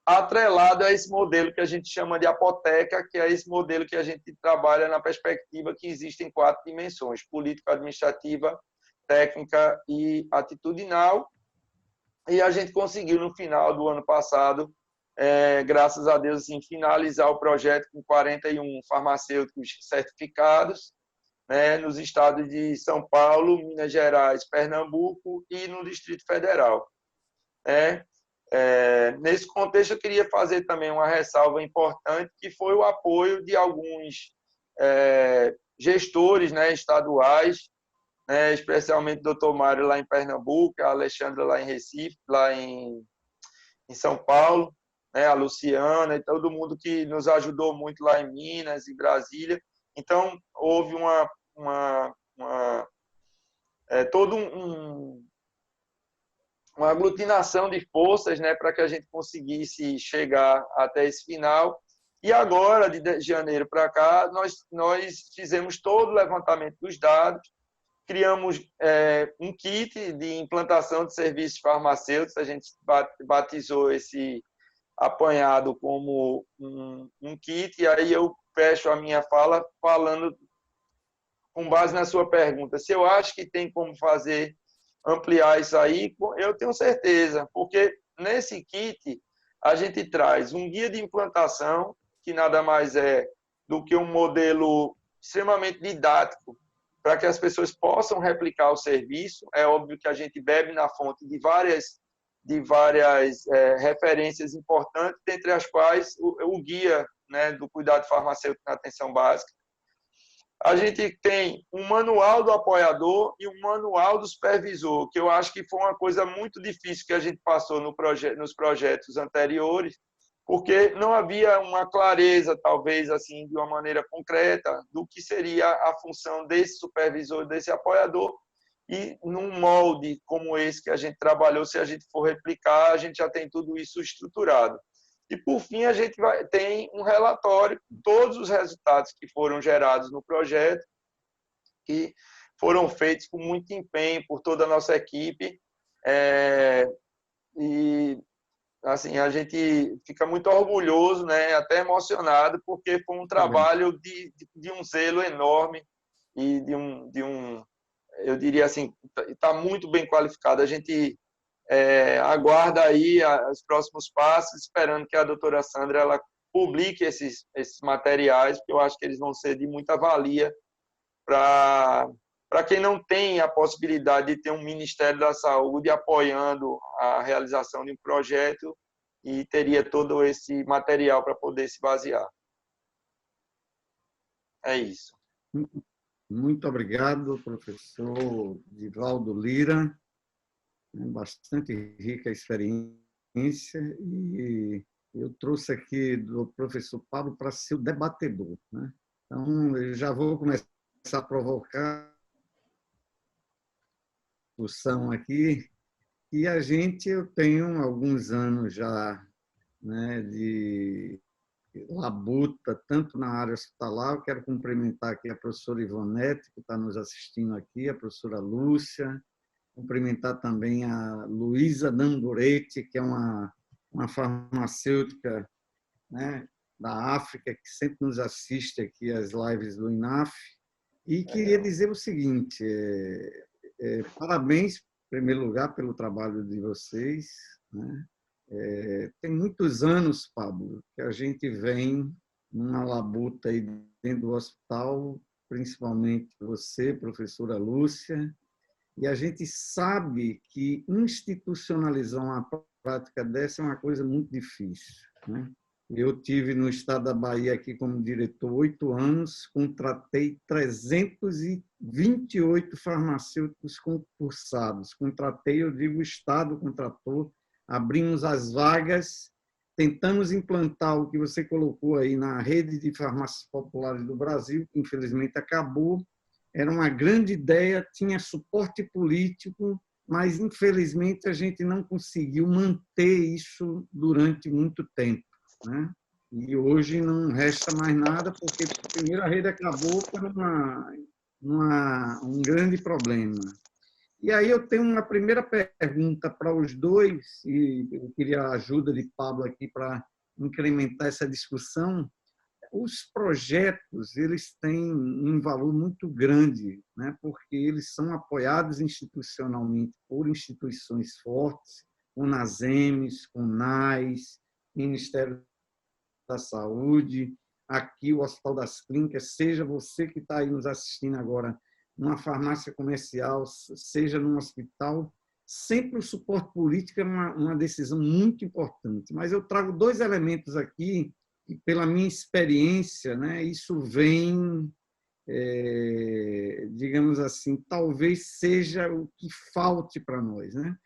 atrelado a esse modelo que a gente chama de apoteca, que é esse modelo que a gente trabalha na perspectiva que existe em 4 dimensões: político-administrativa, técnica e atitudinal. E a gente conseguiu, no final do ano passado, graças a Deus, assim, finalizar o projeto com 41 farmacêuticos certificados, né, nos estados de São Paulo, Minas Gerais, Pernambuco e no Distrito Federal. Nesse contexto, eu queria fazer também uma ressalva importante, que foi o apoio de alguns gestores, né, estaduais, né, especialmente o Dr. Mário lá em Pernambuco, a Alexandra lá em Recife, lá em São Paulo, né, a Luciana e todo mundo que nos ajudou muito lá em Minas e Brasília. Então, houve toda uma aglutinação de forças, né, para que a gente conseguisse chegar até esse final. E agora, de janeiro para cá, nós fizemos todo o levantamento dos dados, criamos um kit de implantação de serviços farmacêuticos. A gente batizou esse apanhado como um kit, e aí eu fecho a minha fala falando, com base na sua pergunta, se eu acho que tem como ampliar isso aí, eu tenho certeza, porque nesse kit a gente traz um guia de implantação, que nada mais é do que um modelo extremamente didático para que as pessoas possam replicar o serviço. É óbvio que a gente bebe na fonte de várias referências importantes, entre as quais o guia, né, do cuidado farmacêutico na atenção básica. A gente tem um manual do apoiador e um manual do supervisor, que eu acho que foi uma coisa muito difícil que a gente passou nos projetos anteriores, porque não havia uma clareza, talvez, assim, de uma maneira concreta, do que seria a função desse supervisor, desse apoiador, e num molde como esse que a gente trabalhou, se a gente for replicar, a gente já tem tudo isso estruturado. E, por fim, a gente tem um relatório com todos os resultados que foram gerados no projeto, que foram feitos com muito empenho por toda a nossa equipe. E, assim, a gente fica muito orgulhoso, né, até emocionado, porque foi um trabalho de um zelo enorme e eu diria assim, está muito bem qualificado. A gente aguarda aí os próximos passos, esperando que a doutora Sandra ela publique esses materiais, porque eu acho que eles vão ser de muita valia para quem não tem a possibilidade de ter um Ministério da Saúde apoiando a realização de um projeto e teria todo esse material para poder se basear. É isso. Muito obrigado, professor Divaldo Lira. Bastante rica a experiência, e eu trouxe aqui do professor Pablo para ser o debatedor, né? Então, eu já vou começar a provocar a discussão aqui, e eu tenho alguns anos já, né, de labuta, tanto na área hospitalar. Eu quero cumprimentar aqui a professora Ivonete, que está nos assistindo aqui, a professora Lúcia, cumprimentar também a Luísa Dangoretti, que é uma farmacêutica, né, da África, que sempre nos assiste aqui às lives do INAF. E queria dizer o seguinte, parabéns, em primeiro lugar, pelo trabalho de vocês, né? Tem muitos anos, Pablo, que a gente vem numa labuta aí dentro do hospital, principalmente você, professora Lúcia, e a gente sabe que institucionalizar uma prática dessa é uma coisa muito difícil, né? Eu tive no estado da Bahia aqui como diretor 8 anos, contratei 328 farmacêuticos concursados. Contratei, eu digo, o Estado contratou, abrimos as vagas, tentamos implantar o que você colocou aí na rede de farmácias populares do Brasil, que infelizmente acabou. Era uma grande ideia, tinha suporte político, mas, infelizmente, a gente não conseguiu manter isso durante muito tempo, né? E hoje não resta mais nada, porque, primeiro, a rede acabou por um grande problema. E aí eu tenho uma primeira pergunta para os dois, e eu queria a ajuda de Pablo aqui para incrementar essa discussão. Os projetos, eles têm um valor muito grande, né? Porque eles são apoiados institucionalmente por instituições fortes, com NASEMES, com NAS, Ministério da Saúde, aqui o Hospital das Clínicas, seja você que está aí nos assistindo agora, numa farmácia comercial, seja num hospital, sempre o suporte político é uma decisão muito importante. Mas eu trago 2 elementos aqui, e pela minha experiência, né, isso vem, digamos assim, talvez seja o que falte para nós, né?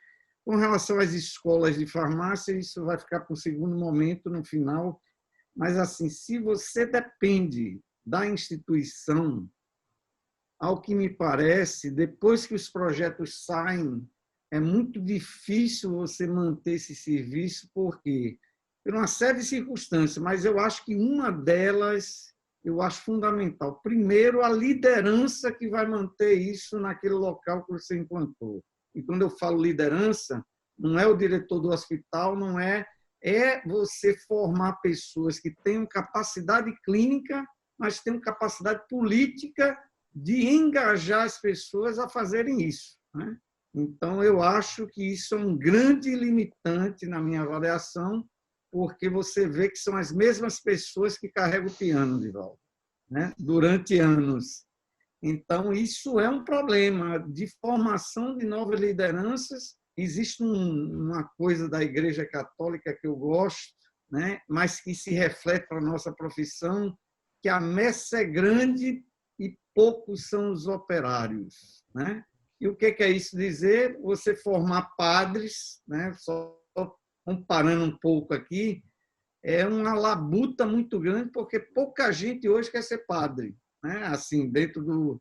Com relação às escolas de farmácia, isso vai ficar para um segundo momento, no final. Mas, assim, se você depende da instituição, ao que me parece, depois que os projetos saem, é muito difícil você manter esse serviço, porque por uma série de circunstâncias, mas eu acho que uma delas eu acho fundamental. Primeiro, a liderança que vai manter isso naquele local que você implantou. E quando eu falo liderança, não é o diretor do hospital, não é você formar pessoas que tenham capacidade clínica, mas tenham capacidade política de engajar as pessoas a fazerem isso, né? Então, eu acho que isso é um grande limitante na minha avaliação, porque você vê que são as mesmas pessoas que carregam o piano de volta, né? Durante anos. Então, isso é um problema de formação de novas lideranças. Existe uma coisa da Igreja Católica que eu gosto, né? Mas que se reflete para a nossa profissão, que a messe é grande e poucos são os operários, né? E o que é isso dizer? Você formar padres, né? Só comparando um pouco aqui, é uma labuta muito grande, porque pouca gente hoje quer ser padre, né? Assim, dentro do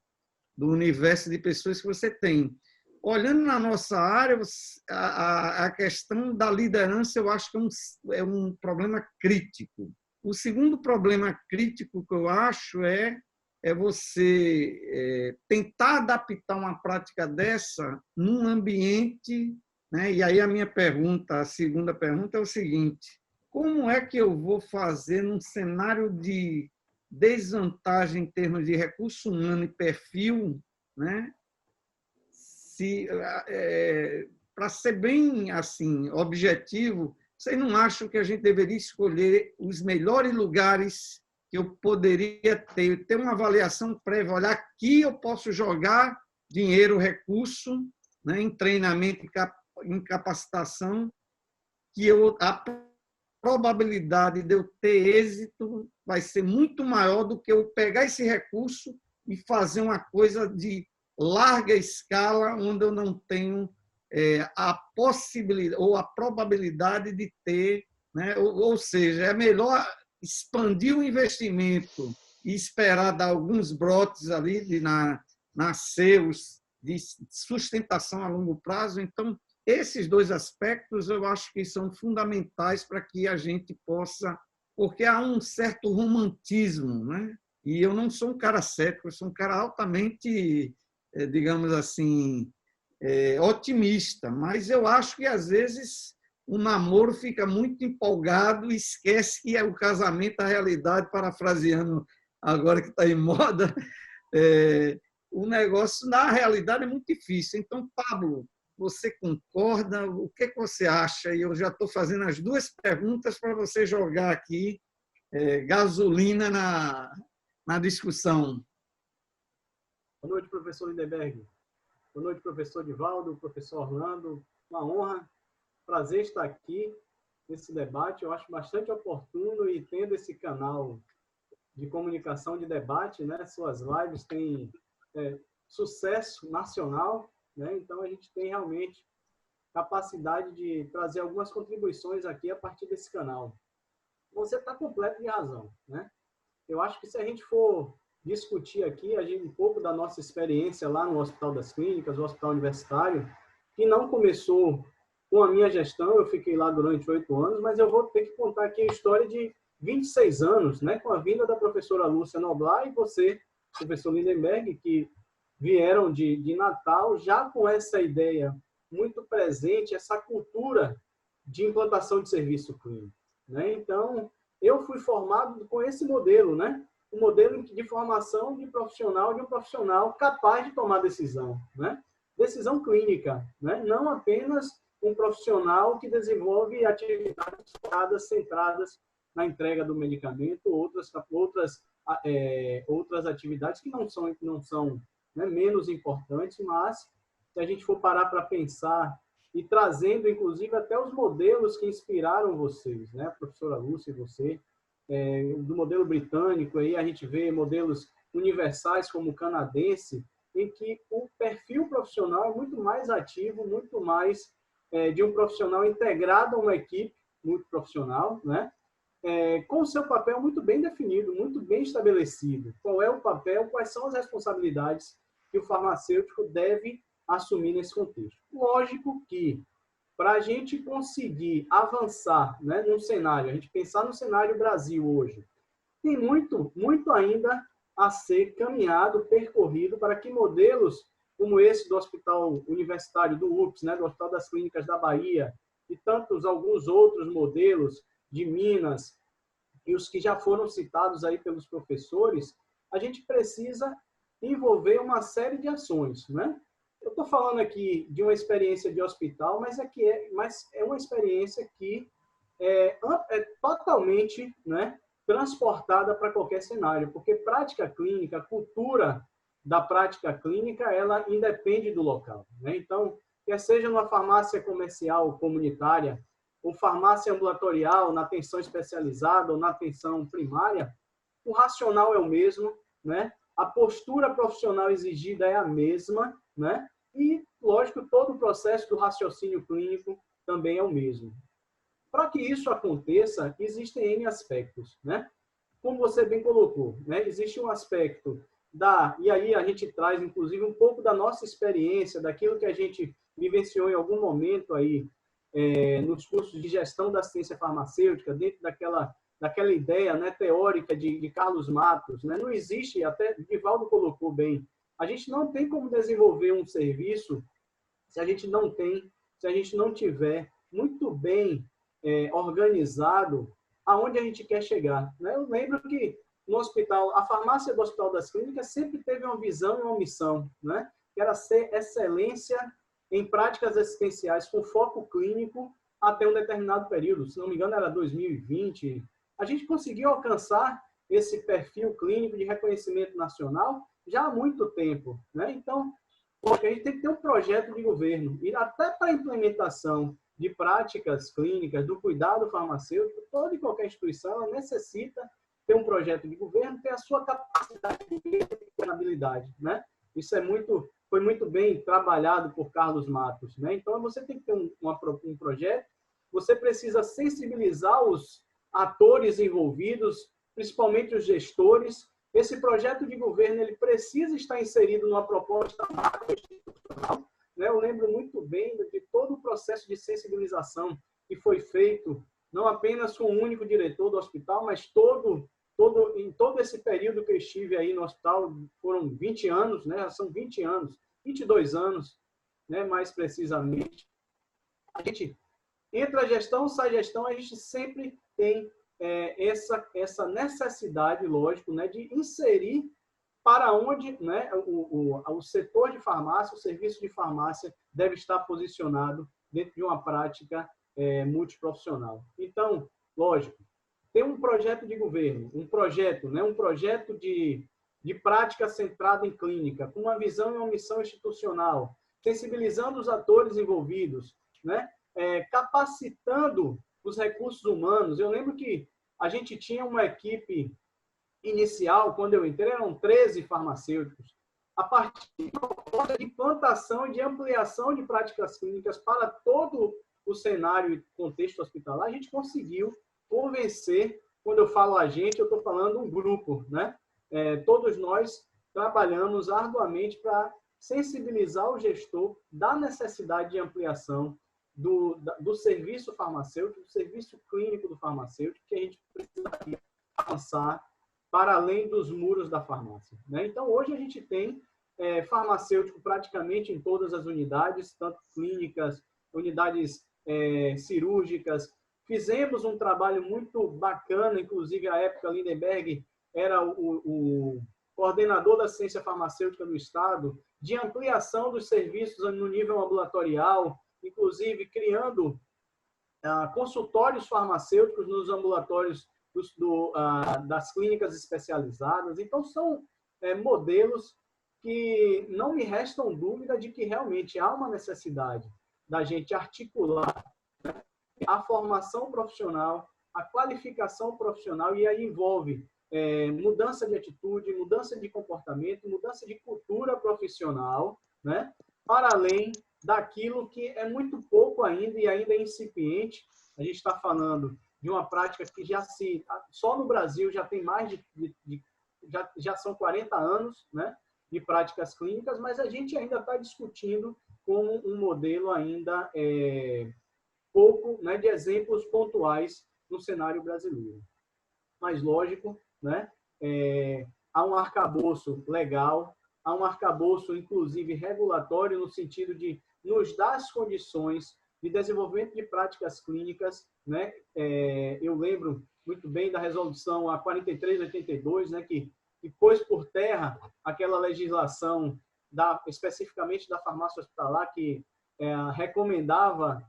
universo de pessoas que você tem. Olhando na nossa área, a questão da liderança, eu acho que é um problema crítico. O segundo problema crítico que eu acho é você tentar adaptar uma prática dessa num ambiente, né? E aí a segunda pergunta é o seguinte: como é que eu vou fazer num cenário de desvantagem em termos de recurso humano e perfil, né? Para ser bem assim objetivo, vocês não acham que a gente deveria escolher os melhores lugares que eu poderia ter uma avaliação prévia, olhar aqui eu posso jogar dinheiro, recurso, né, em treinamento, em capacitação, que a probabilidade de eu ter êxito vai ser muito maior do que eu pegar esse recurso e fazer uma coisa de larga escala, onde eu não tenho a possibilidade ou a probabilidade de ter, né? Ou seja, é melhor expandir o investimento e esperar dar alguns brotes ali de nascer de sustentação a longo prazo. Então, esses dois aspectos eu acho que são fundamentais para que a gente possa, porque há um certo romantismo, né? E eu não sou um cara cético, eu sou um cara altamente, digamos assim, otimista, mas eu acho que às vezes o namoro fica muito empolgado e esquece que é o casamento a realidade, parafraseando agora que está em moda. O negócio, na realidade, é muito difícil. Então, Pablo, você concorda? O que você acha? E eu já estou fazendo as duas perguntas para você jogar aqui gasolina na discussão. Boa noite, professor Lindenberg. Boa noite, professor Divaldo, professor Orlando. Uma honra, prazer estar aqui nesse debate. Eu acho bastante oportuno e tendo esse canal de comunicação, de debate, né? Suas lives têm sucesso nacional, né? Então a gente tem realmente capacidade de trazer algumas contribuições aqui a partir desse canal. Você está completo de razão, né? Eu acho que se a gente for discutir aqui um pouco da nossa experiência lá no Hospital das Clínicas, o Hospital Universitário, que não começou com a minha gestão, eu fiquei lá durante 8 anos, mas eu vou ter que contar aqui a história de 26 anos, né, com a vinda da professora Lúcia Noblar e você, professor Lindenberg, que vieram de Natal já com essa ideia muito presente, essa cultura de implantação de serviço clínico, né? Então, eu fui formado com esse modelo, né? Um modelo de formação de um profissional capaz de tomar decisão, né? Decisão clínica, né? Não apenas um profissional que desenvolve atividades centradas na entrega do medicamento, outras atividades que não são né, menos importantes, mas se a gente for parar para pensar e trazendo, inclusive, até os modelos que inspiraram vocês, né? A professora Lúcia e você, do modelo britânico, aí a gente vê modelos universais como o canadense, em que o perfil profissional é muito mais ativo, muito mais de um profissional integrado a uma equipe muito profissional, né? Com o seu papel muito bem definido, muito bem estabelecido. Qual é o papel, quais são as responsabilidades que o farmacêutico deve assumir nesse contexto. Lógico que, para a gente conseguir avançar, né, num cenário, a gente pensar no cenário Brasil hoje, tem muito ainda a ser caminhado, percorrido, para que modelos como esse do Hospital Universitário do UPS, né, do Hospital das Clínicas da Bahia, e alguns outros modelos de Minas, e os que já foram citados aí pelos professores, a gente precisa envolver uma série de ações, né? Eu estou falando aqui de uma experiência de hospital, mas é uma experiência que é totalmente, né, transportada para qualquer cenário, porque prática clínica, cultura da prática clínica, ela independe do local, né? Então, quer seja numa farmácia comercial comunitária, ou farmácia ambulatorial, na atenção especializada ou na atenção primária, o racional é o mesmo, né? A postura profissional exigida é a mesma, né? E, lógico, todo o processo do raciocínio clínico também é o mesmo. Para que isso aconteça, existem N aspectos, né? Como você bem colocou, né? Existe um aspecto e aí a gente traz, inclusive, um pouco da nossa experiência, daquilo que a gente vivenciou em algum momento aí, nos cursos de gestão da assistência farmacêutica, dentro daquela ideia, né, teórica de Carlos Matos, né? Não existe, até Divaldo colocou bem, a gente não tem como desenvolver um serviço se a gente não tiver muito bem organizado aonde a gente quer chegar, né? Eu lembro que no hospital, a farmácia do Hospital das Clínicas sempre teve uma visão e uma missão, né? Que era ser excelência em práticas assistenciais com foco clínico até um determinado período. Se não me engano, era 2020. A gente conseguiu alcançar esse perfil clínico de reconhecimento nacional já há muito tempo, né? Então, a gente tem que ter um projeto de governo. E até para a implementação de práticas clínicas, do cuidado farmacêutico, toda e qualquer instituição ela necessita ter um projeto de governo, ter a sua capacidade de governabilidade, né? Isso foi muito bem trabalhado por Carlos Matos, né? Então, você tem que ter um projeto, você precisa sensibilizar os atores envolvidos, principalmente os gestores. Esse projeto de governo ele precisa estar inserido numa proposta macroinstitucional, né? Eu lembro muito bem de todo o processo de sensibilização que foi feito, não apenas com um único diretor do hospital, mas em todo esse período que eu estive aí no hospital, foram 20 anos, né? São 20 anos, 22 anos, né? Mais precisamente. A gente entra a gestão, sai a gestão, a gente sempre tem essa necessidade, lógico, né? De inserir para onde, né, o setor de farmácia, o serviço de farmácia deve estar posicionado dentro de uma prática multiprofissional. Então, lógico, ter um projeto de governo, um projeto de prática centrada em clínica, com uma visão e uma missão institucional, sensibilizando os atores envolvidos, né, capacitando os recursos humanos. Eu lembro que a gente tinha uma equipe inicial, quando eu entrei, eram 13 farmacêuticos. A partir de implantação e de ampliação de práticas clínicas para todo o cenário e contexto hospitalar, a gente conseguiu convencer, quando eu falo a gente, eu estou falando um grupo, né? Todos nós trabalhamos arduamente para sensibilizar o gestor da necessidade de ampliação do serviço farmacêutico, do serviço clínico do farmacêutico, que a gente precisaria avançar para além dos muros da farmácia, né? Então, hoje a gente tem farmacêutico praticamente em todas as unidades, tanto clínicas, unidades cirúrgicas. Fizemos um trabalho muito bacana, inclusive, à época, Lindenberg era o coordenador da ciência farmacêutica do Estado, de ampliação dos serviços no nível ambulatorial, inclusive criando consultórios farmacêuticos nos ambulatórios das clínicas especializadas. Então, são modelos que não me restam dúvida de que realmente há uma necessidade da gente articular a formação profissional, a qualificação profissional, e aí envolve mudança de atitude, mudança de comportamento, mudança de cultura profissional, né? Para além daquilo que é muito pouco ainda e ainda é incipiente. A gente está falando de uma prática que só no Brasil já tem mais já são 40 anos, né, de práticas clínicas, mas a gente ainda está discutindo como um modelo ainda pouco, né, de exemplos pontuais no cenário brasileiro. Mas, lógico, né? Há um arcabouço legal, há um arcabouço, inclusive, regulatório, no sentido de nos dar as condições de desenvolvimento de práticas clínicas, né? Eu lembro muito bem da resolução a 4382, né? Que pôs por terra aquela legislação especificamente da farmácia hospitalar que recomendava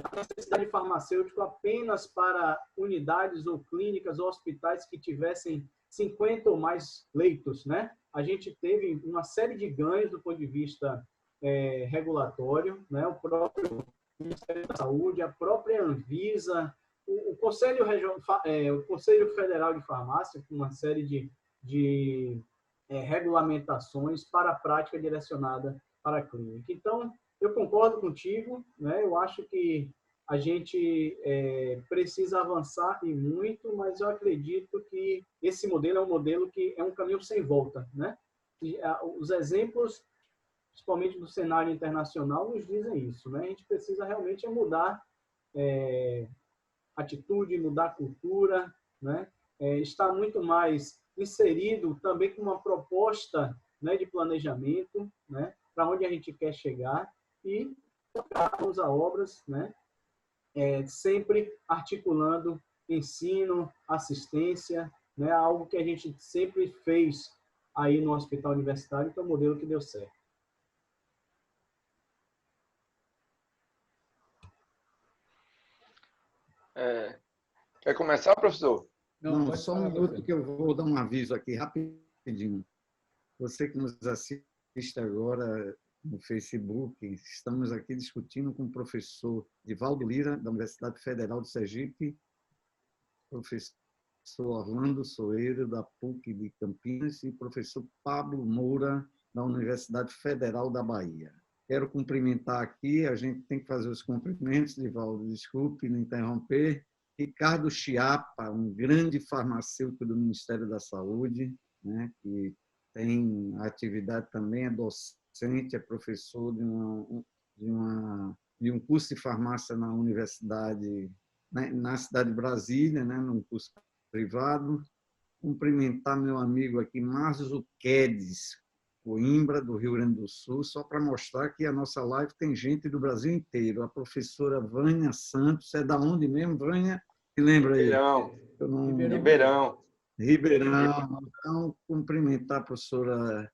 a necessidade farmacêutica apenas para unidades ou clínicas ou hospitais que tivessem 50 ou mais leitos, né? A gente teve uma série de ganhos do ponto de vista regulatório, né? O próprio Ministério da Saúde, a própria Anvisa, o Conselho Federal de Farmácia, com uma série de regulamentações para a prática direcionada para a clínica. Então, eu concordo contigo, né? Eu acho que a gente precisa avançar e muito, mas eu acredito que esse modelo é um modelo que é um caminho sem volta, né? E, os exemplos, principalmente do cenário internacional, nos dizem isso, né? A gente precisa realmente mudar atitude, mudar cultura, né? Estar muito mais inserido também com uma proposta, né, de planejamento, né, para onde a gente quer chegar e tocarmos a obras, né, sempre articulando ensino, assistência, né, algo que a gente sempre fez aí no hospital universitário, que é um modelo que deu certo. Quer começar, professor? Não, só um minuto que eu vou dar um aviso aqui rapidinho. Você que nos assiste agora no Facebook, estamos aqui discutindo com o professor Divaldo Lira, da Universidade Federal de Sergipe, professor Orlando Soeiro, da PUC de Campinas, e professor Pablo Moura, da Universidade Federal da Bahia. Quero cumprimentar aqui, a gente tem que fazer os cumprimentos, Divaldo, desculpe me interromper, Ricardo Chiapa, um grande farmacêutico do Ministério da Saúde, né, que tem atividade também, é docente, é professor de um curso de farmácia na universidade, né, na cidade de Brasília, né, num curso privado. Cumprimentar meu amigo aqui, Márcio Quedes, Coimbra, do Rio Grande do Sul, só para mostrar que a nossa live tem gente do Brasil inteiro. A professora Vânia Santos, é da onde mesmo, Vânia? Me lembra aí? Ribeirão. Ribeirão. Então, cumprimentar a professora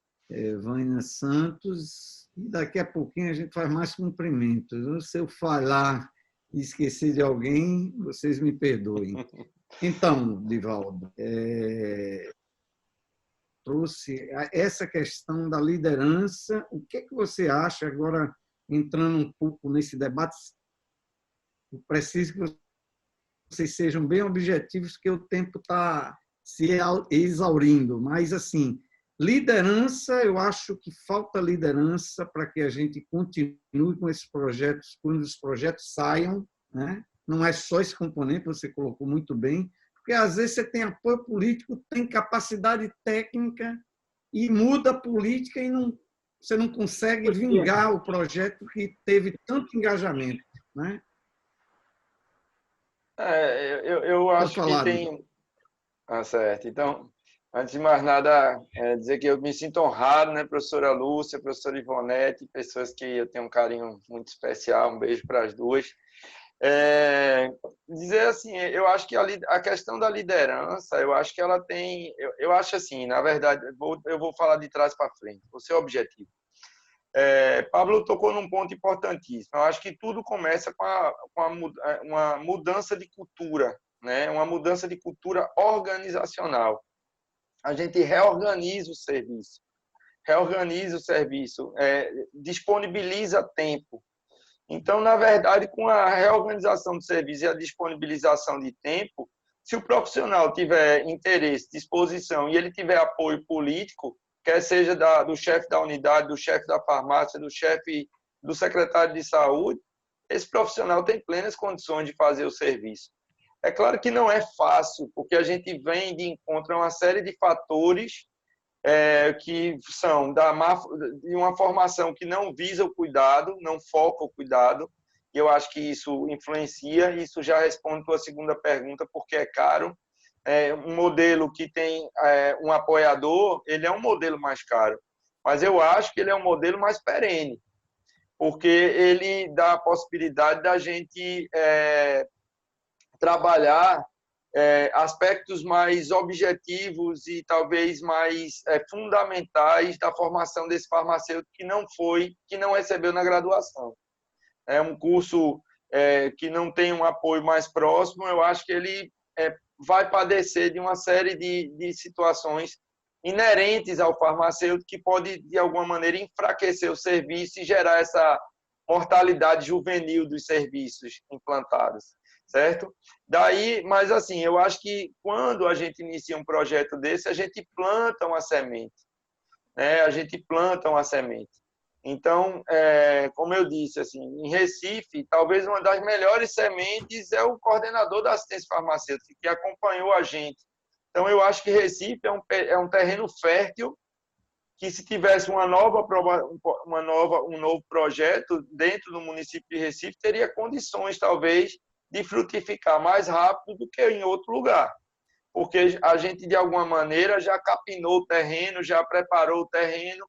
Vânia Santos, e daqui a pouquinho a gente faz mais cumprimentos. Se eu falar e esquecer de alguém, vocês me perdoem. Então, Divaldo, trouxe essa questão da liderança. O que você acha, agora entrando um pouco nesse debate, eu preciso que vocês sejam bem objetivos, porque o tempo está se exaurindo, mas, assim, liderança, eu acho que falta liderança para que a gente continue com esses projetos, quando os projetos saiam, né? Não é só esse componente, você colocou muito bem, porque às vezes você tem apoio político, tem capacidade técnica e muda a política e você não consegue vingar o projeto que teve tanto engajamento, né? Eu acho que tem... certo. Então, antes de mais nada, dizer que eu me sinto honrado, né, professora Lúcia, professora Ivonete, pessoas que eu tenho um carinho muito especial, um beijo para as duas. Dizer assim, eu acho que a questão da liderança, eu acho que ela tem... Eu acho assim, na verdade, eu vou falar de trás para frente, vou ser objetivo. Pablo tocou num ponto importantíssimo. Eu acho que tudo começa com uma mudança de cultura, né? Uma mudança de cultura organizacional. A gente reorganiza o serviço, disponibiliza tempo. Então, na verdade, com a reorganização do serviço e a disponibilização de tempo, se o profissional tiver interesse, disposição e ele tiver apoio político, quer seja do chefe da unidade, do chefe da farmácia, do chefe do secretário de saúde, esse profissional tem plenas condições de fazer o serviço. É claro que não é fácil, porque a gente vem de encontro a uma série de fatores que são de uma formação que não visa o cuidado, não foca o cuidado, e eu acho que isso influencia, e isso já responde a tua segunda pergunta, porque é caro. um modelo que tem um apoiador, ele é um modelo mais caro. Mas eu acho que ele é um modelo mais perene, porque ele dá a possibilidade da gente trabalhar aspectos mais objetivos e talvez mais fundamentais da formação desse farmacêutico que não recebeu na graduação. É um curso que não tem um apoio mais próximo, eu acho que ele vai padecer de uma série de situações inerentes ao farmacêutico que pode, de alguma maneira, enfraquecer o serviço e gerar essa mortalidade juvenil dos serviços implantados, certo? Daí, mas assim, eu acho que quando a gente inicia um projeto desse, a gente planta uma semente, né? A gente planta uma semente. Então, como eu disse, assim, em Recife, talvez uma das melhores sementes é o coordenador da assistência farmacêutica, que acompanhou a gente. Então, eu acho que Recife é um terreno fértil que, se tivesse um novo projeto dentro do município de Recife, teria condições, talvez, de frutificar mais rápido do que em outro lugar. Porque a gente, de alguma maneira, já capinou o terreno, já preparou o terreno,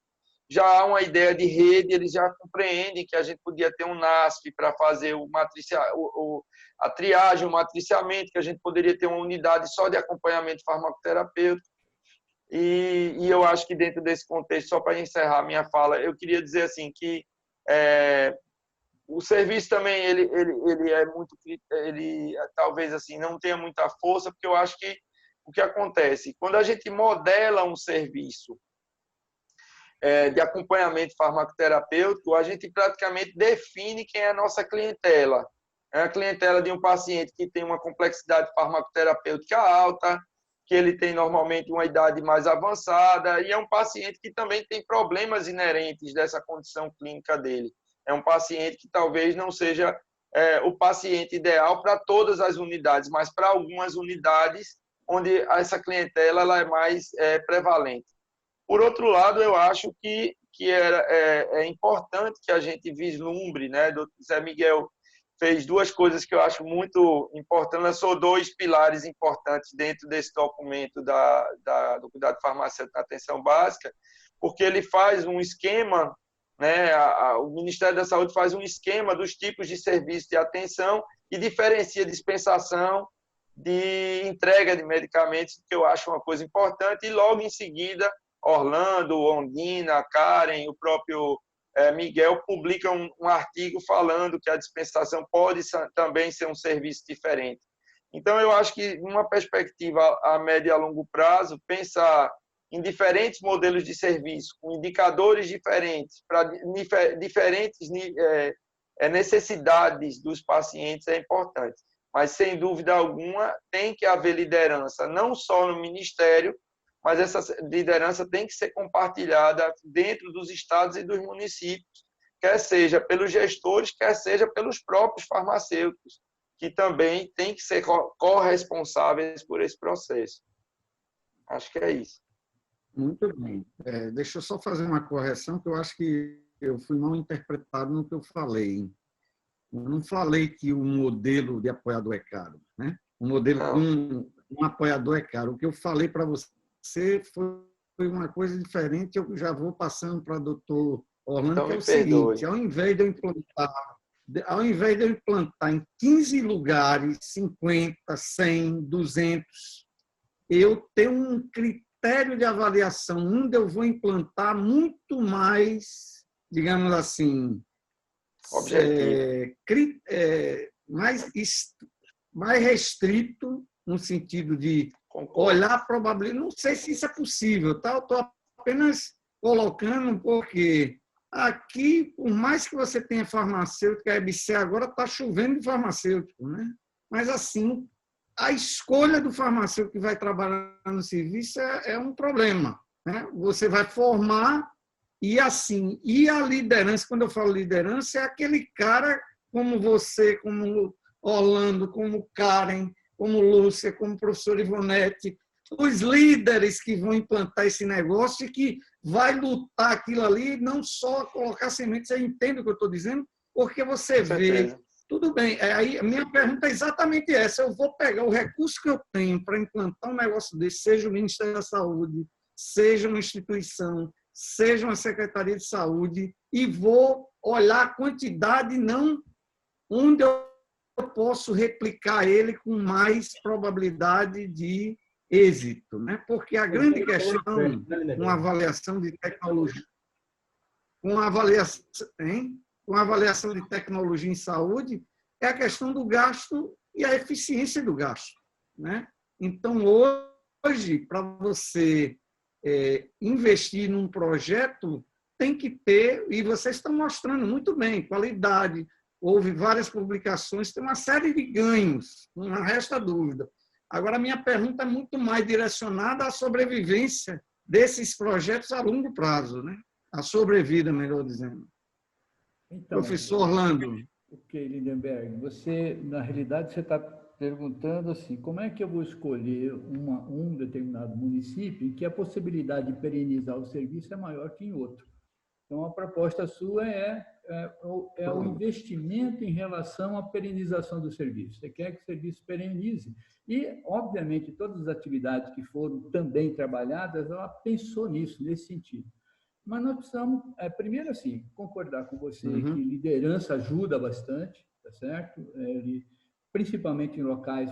já há uma ideia de rede, eles já compreendem que a gente podia ter um NASF para fazer a triagem, o matriciamento, que a gente poderia ter uma unidade só de acompanhamento farmacoterapêutico. E eu acho que dentro desse contexto, só para encerrar a minha fala, eu queria dizer assim que o serviço também ele é muito, ele talvez assim não tenha muita força, porque eu acho que o que acontece quando a gente modela um serviço de acompanhamento farmacoterapêutico, a gente praticamente define quem é a nossa clientela. É a clientela de um paciente que tem uma complexidade farmacoterapêutica alta, que ele tem normalmente uma idade mais avançada, e é um paciente que também tem problemas inerentes dessa condição clínica dele. É um paciente que talvez não seja o paciente ideal para todas as unidades, mas para algumas unidades onde essa clientela ela é mais prevalente. Por outro lado, eu acho que é importante que a gente vislumbre, né? O Zé Miguel fez duas coisas que eu acho muito importantes, lançou dois pilares importantes dentro desse documento do cuidado farmacêutico na atenção básica, porque ele faz um esquema, né? O Ministério da Saúde faz um esquema dos tipos de serviço de atenção e diferencia dispensação de entrega de medicamentos, que eu acho uma coisa importante, e logo em seguida Orlando, Ondina, Karen, o próprio Miguel publica um artigo falando que a dispensação pode também ser um serviço diferente. Então, eu acho que, numa perspectiva a médio e a longo prazo, pensar em diferentes modelos de serviço, com indicadores diferentes, para diferentes necessidades dos pacientes é importante. Mas, sem dúvida alguma, tem que haver liderança, não só no Ministério, mas essa liderança tem que ser compartilhada dentro dos estados e dos municípios, quer seja pelos gestores, quer seja pelos próprios farmacêuticos, que também têm que ser corresponsáveis por esse processo. Acho que é isso. Muito bem. Deixa eu só fazer uma correção, que eu acho que eu fui mal interpretado no que eu falei. Eu não falei que o modelo de apoiador é caro, né? O modelo de um apoiador é caro. O que eu falei para você foi uma coisa diferente, eu já vou passando para o doutor Orlando, então, que é o seguinte, ao invés de eu implantar em 15 lugares, 50, 100, 200, eu tenho um critério de avaliação onde eu vou implantar muito mais, digamos assim, mais restrito, no sentido de olhar a probabilidade. Não sei se isso é possível, tá? Eu estou apenas colocando, porque aqui, por mais que você tenha farmacêutico, a EBC agora está chovendo de farmacêutico, né? Mas, assim, a escolha do farmacêutico que vai trabalhar no serviço é um problema, né? Você vai formar e, assim, e a liderança, quando eu falo liderança, é aquele cara como você, como Orlando, como Karen, como Lúcia, como o professor Ivonete, os líderes que vão implantar esse negócio e que vai lutar aquilo ali, não só colocar sementes, você entende o que eu estou dizendo? Porque você vê Tudo bem. Aí, a minha pergunta é exatamente essa. Eu vou pegar o recurso que eu tenho para implantar um negócio desse, seja o Ministério da Saúde, seja uma instituição, seja uma Secretaria de Saúde, e vou olhar a quantidade, não onde eu posso replicar ele com mais probabilidade de êxito, né? Porque a grande questão, uma avaliação de tecnologia, uma avaliação de tecnologia em saúde, é a questão do gasto e a eficiência do gasto, né? Então, hoje, para você investir num projeto, tem que ter, e vocês estão mostrando muito bem, qualidade, houve várias publicações, tem uma série de ganhos, não resta dúvida. Agora, a minha pergunta é muito mais direcionada à sobrevivência desses projetos a longo prazo, né? A sobrevida, melhor dizendo. Então, professor Orlando. Ok, Lindenberg, na realidade, você está perguntando assim, como é que eu vou escolher um determinado município em que a possibilidade de perenizar o serviço é maior que em outro? Então, a proposta sua é o investimento em relação à perenização do serviço. Você quer que o serviço perenize. E, obviamente, todas as atividades que foram também trabalhadas, ela pensou nisso, nesse sentido. Mas nós precisamos, primeiro, assim, concordar com você que liderança ajuda bastante, tá certo? Principalmente em locais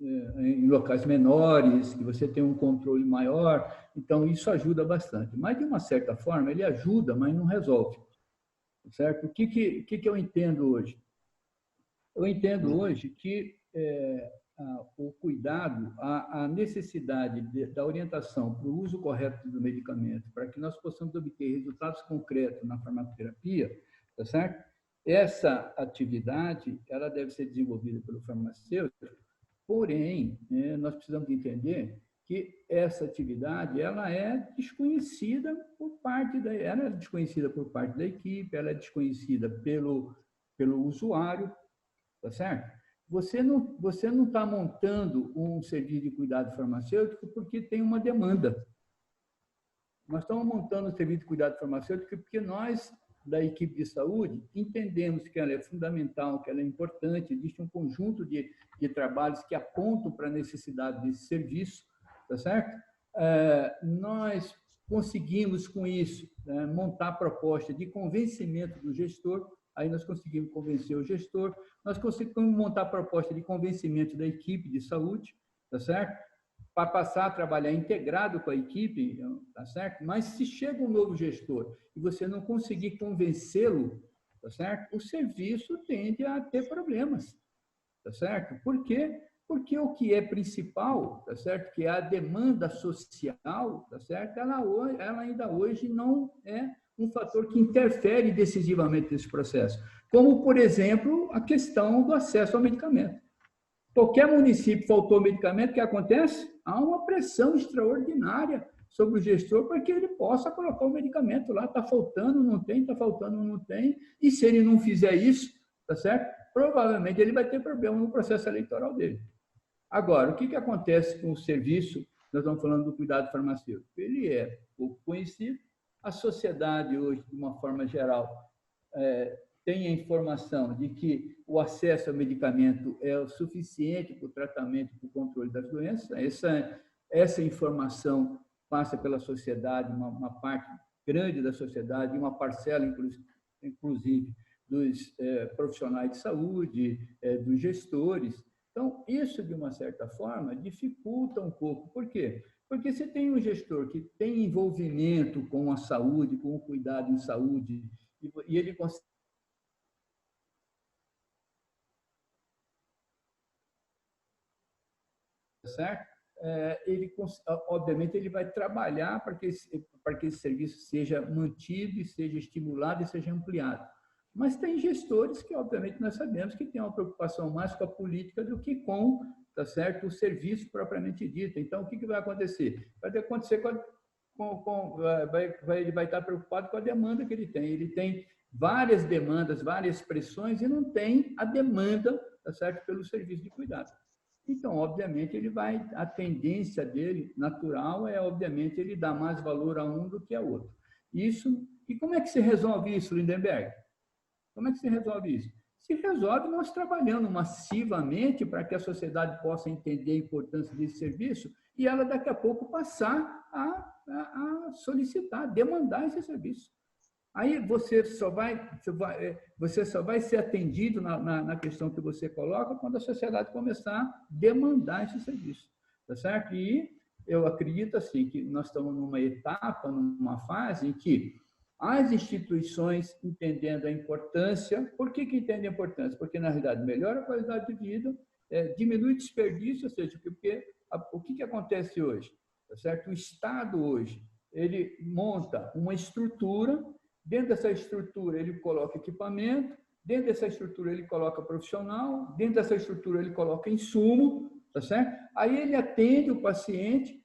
em locais menores, que você tem um controle maior, então isso ajuda bastante. Mas, de uma certa forma, ele ajuda, mas não resolve, certo? O que eu entendo hoje? Eu entendo hoje que o cuidado, a necessidade da orientação para o uso correto do medicamento, para que nós possamos obter resultados concretos na farmacoterapia, tá certo? Essa atividade, ela deve ser desenvolvida pelo farmacêutico, porém, nós precisamos entender que essa atividade, ela é desconhecida por parte da equipe, ela é desconhecida pelo usuário, tá certo? Você não está montando um serviço de cuidado farmacêutico porque tem uma demanda. Nós estamos montando um serviço de cuidado farmacêutico porque nós, da equipe de saúde, entendemos que ela é fundamental, que ela é importante, existe um conjunto de trabalhos que apontam para a necessidade desse serviço, tá certo? Nós conseguimos, com isso, montar proposta de convencimento do gestor, aí nós conseguimos convencer o gestor, nós conseguimos montar a proposta de convencimento da equipe de saúde, tá certo? Para passar a trabalhar integrado com a equipe, tá certo? Mas se chega um novo gestor e você não conseguir convencê-lo, tá certo? O serviço tende a ter problemas, tá certo? Por quê? Porque o que é principal, tá certo? Que é a demanda social, tá certo? Ela ainda hoje não é um fator que interfere decisivamente nesse processo. Como, por exemplo, a questão do acesso ao medicamento. Qualquer município faltou medicamento, o que acontece? Há uma pressão extraordinária sobre o gestor para que ele possa colocar o medicamento lá. Está faltando, não tem, está faltando, não tem. E se ele não fizer isso, tá certo? Provavelmente ele vai ter problema no processo eleitoral dele. Agora, o que acontece com o serviço? Nós estamos falando do cuidado farmacêutico. Ele é pouco conhecido. A sociedade hoje, de uma forma geral, tem a informação de que o acesso ao medicamento é o suficiente para o tratamento e para o controle das doenças. Essa informação passa pela sociedade, uma parte grande da sociedade, uma parcela, inclusive, dos profissionais de saúde, dos gestores. Então, isso, de uma certa forma, dificulta um pouco. Por quê? Porque você tem um gestor que tem envolvimento com a saúde, com o cuidado em saúde, e ele consegue. Certo? Obviamente, ele vai trabalhar para que esse serviço seja mantido, e seja estimulado e seja ampliado. Mas tem gestores que, obviamente, nós sabemos que têm uma preocupação mais com a política do que com, tá certo, o serviço propriamente dito. Então, o que vai acontecer? Vai acontecer ele vai estar preocupado com a demanda que ele tem. Ele tem várias demandas, várias pressões e não tem a demanda, tá certo, pelo serviço de cuidado. Então, obviamente, a tendência dele, natural, obviamente, ele dar mais valor a um do que a outro. E como é que se resolve isso, Lindenberg? Como é que se resolve isso? se resolve nós trabalhando massivamente para que a sociedade possa entender a importância desse serviço e ela daqui a pouco passar a solicitar, demandar esse serviço. Aí você só vai ser atendido na questão que você coloca quando a sociedade começar a demandar esse serviço, tá certo? E eu acredito assim que nós estamos numa etapa, numa fase em que as instituições entendendo a importância. Por que entendem a importância? Porque, na realidade, melhora a qualidade de vida, diminui o desperdício, ou seja, porque o que acontece hoje? Tá certo? O Estado hoje, ele monta uma estrutura, dentro dessa estrutura ele coloca equipamento, dentro dessa estrutura ele coloca profissional, dentro dessa estrutura ele coloca insumo, tá certo? Aí ele atende o paciente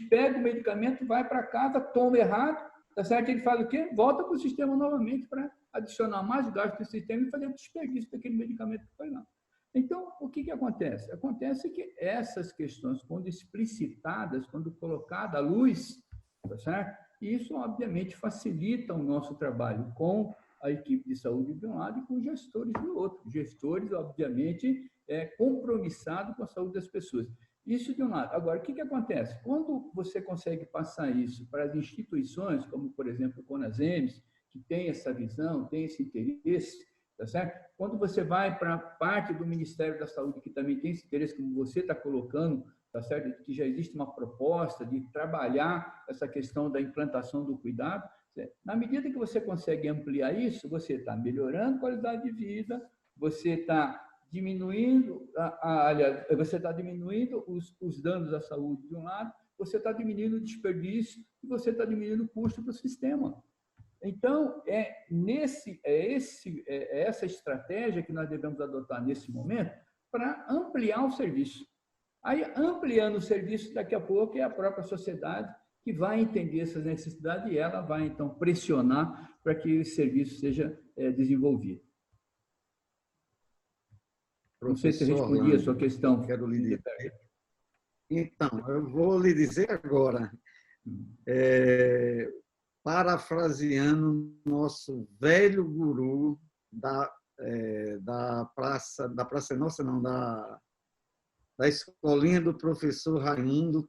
pega o medicamento, vai para casa, toma errado, tá certo? Ele faz o quê? Volta para o sistema novamente para adicionar mais gasto no sistema e fazer o desperdício daquele medicamento que foi lá. Então, o que acontece? Acontece que essas questões, quando explicitadas, quando colocadas à luz, tá certo? Isso, obviamente, facilita o nosso trabalho com a equipe de saúde de um lado e com os gestores do outro. Gestores, obviamente, compromissados com a saúde das pessoas. Isso de um lado. Agora, o que acontece? Quando você consegue passar isso para as instituições, como, por exemplo, o CONASEMES, que tem essa visão, tem esse interesse, tá certo? Quando você vai para parte do Ministério da Saúde, que também tem esse interesse, como você está colocando, tá certo? Que já existe uma proposta de trabalhar essa questão da implantação do cuidado, certo? Na medida que você consegue ampliar isso, você está melhorando a qualidade de vida, você está diminuindo, você está diminuindo os danos à saúde de um lado, você está diminuindo o desperdício e você está diminuindo o custo para o sistema. Então, essa estratégia que nós devemos adotar nesse momento para ampliar o serviço. Aí, ampliando o serviço, daqui a pouco é a própria sociedade que vai entender essas necessidades e ela vai, então, pressionar para que o serviço seja desenvolvido. Não sei se eu respondi a sua questão. Quero lhe dizer. Então, eu vou lhe dizer agora, parafraseando nosso velho guru da Praça Nossa, não, da escolinha do professor Raimundo,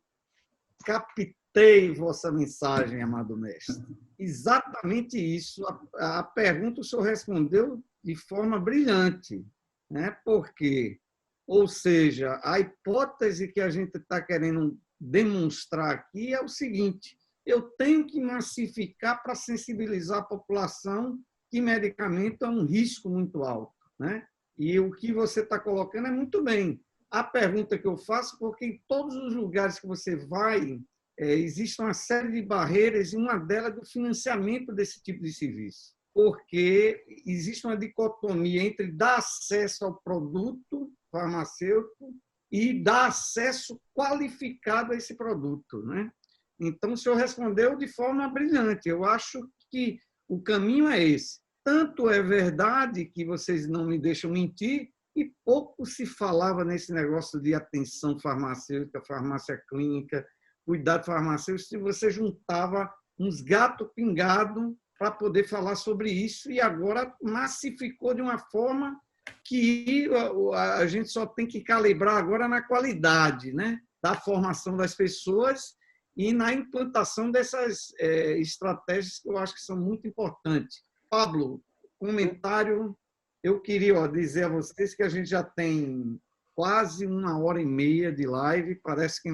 captei vossa mensagem, amado mestre. Exatamente isso. A pergunta o senhor respondeu de forma brilhante, né? Porque, ou seja, a hipótese que a gente está querendo demonstrar aqui é o seguinte: eu tenho que massificar para sensibilizar a população que medicamento é um risco muito alto, né? E o que você está colocando é muito bem. A pergunta que eu faço, porque em todos os lugares que você vai, existe uma série de barreiras, e uma delas é do financiamento desse tipo de serviço. Porque existe uma dicotomia entre dar acesso ao produto farmacêutico e dar acesso qualificado a esse produto, né? Então, o senhor respondeu de forma brilhante. Eu acho que o caminho é esse. Tanto é verdade que vocês não me deixam mentir, e pouco se falava nesse negócio de atenção farmacêutica, farmácia clínica, cuidado farmacêutico, se você juntava uns gatos pingados para poder falar sobre isso, e agora massificou de uma forma que a gente só tem que calibrar agora na qualidade, né, da formação das pessoas e na implantação dessas estratégias que eu acho que são muito importantes. Pablo, comentário. Eu queria dizer a vocês que a gente já tem quase 1h30 de live, parece que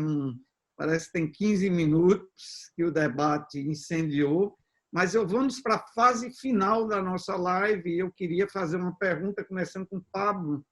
tem 15 minutos que o debate incendiou, mas vamos para a fase final da nossa live e eu queria fazer uma pergunta, começando com o Pablo.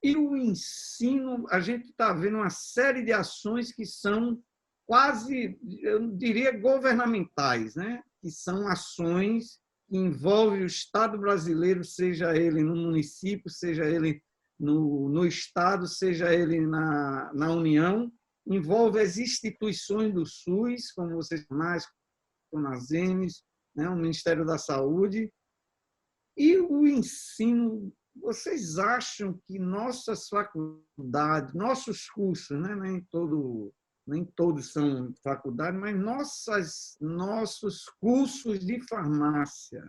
E o ensino, a gente está vendo uma série de ações que são quase, eu diria, governamentais, né? Que são ações que envolvem o Estado brasileiro, seja ele no município, seja ele no Estado, seja ele na União, envolve as instituições do SUS, como vocês mais, o CONASEMES, né, o Ministério da Saúde, e o ensino. Vocês acham que nossas faculdades, nossos cursos, né, nem todos são faculdades, mas nossos cursos de farmácia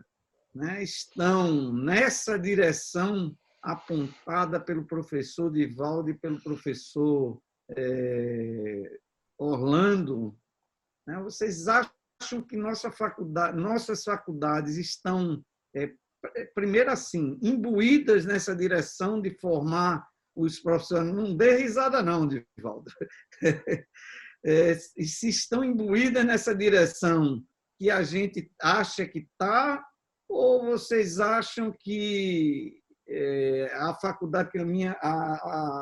né, estão nessa direção apontada pelo professor Divaldo e pelo professor Orlando, né? Vocês acham que nossas faculdades estão, primeiro assim, imbuídas nessa direção de formar os profissionais? Não dê risada não, Divaldo. Se estão imbuídas nessa direção que a gente acha que está, ou vocês acham que a faculdade caminha,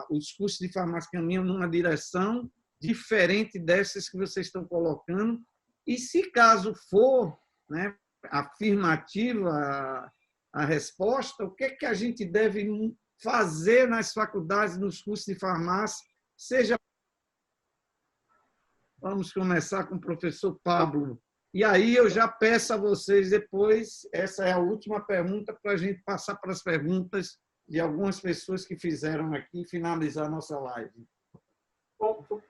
os cursos de farmácia caminham numa direção diferente dessas que vocês estão colocando? E se caso for, né, afirmativa a resposta, o que é que a gente deve fazer nas faculdades, nos cursos de farmácia, seja... Vamos começar com o professor Pablo. E aí eu já peço a vocês depois, essa é a última pergunta, para a gente passar para as perguntas de algumas pessoas que fizeram aqui e finalizar a nossa live.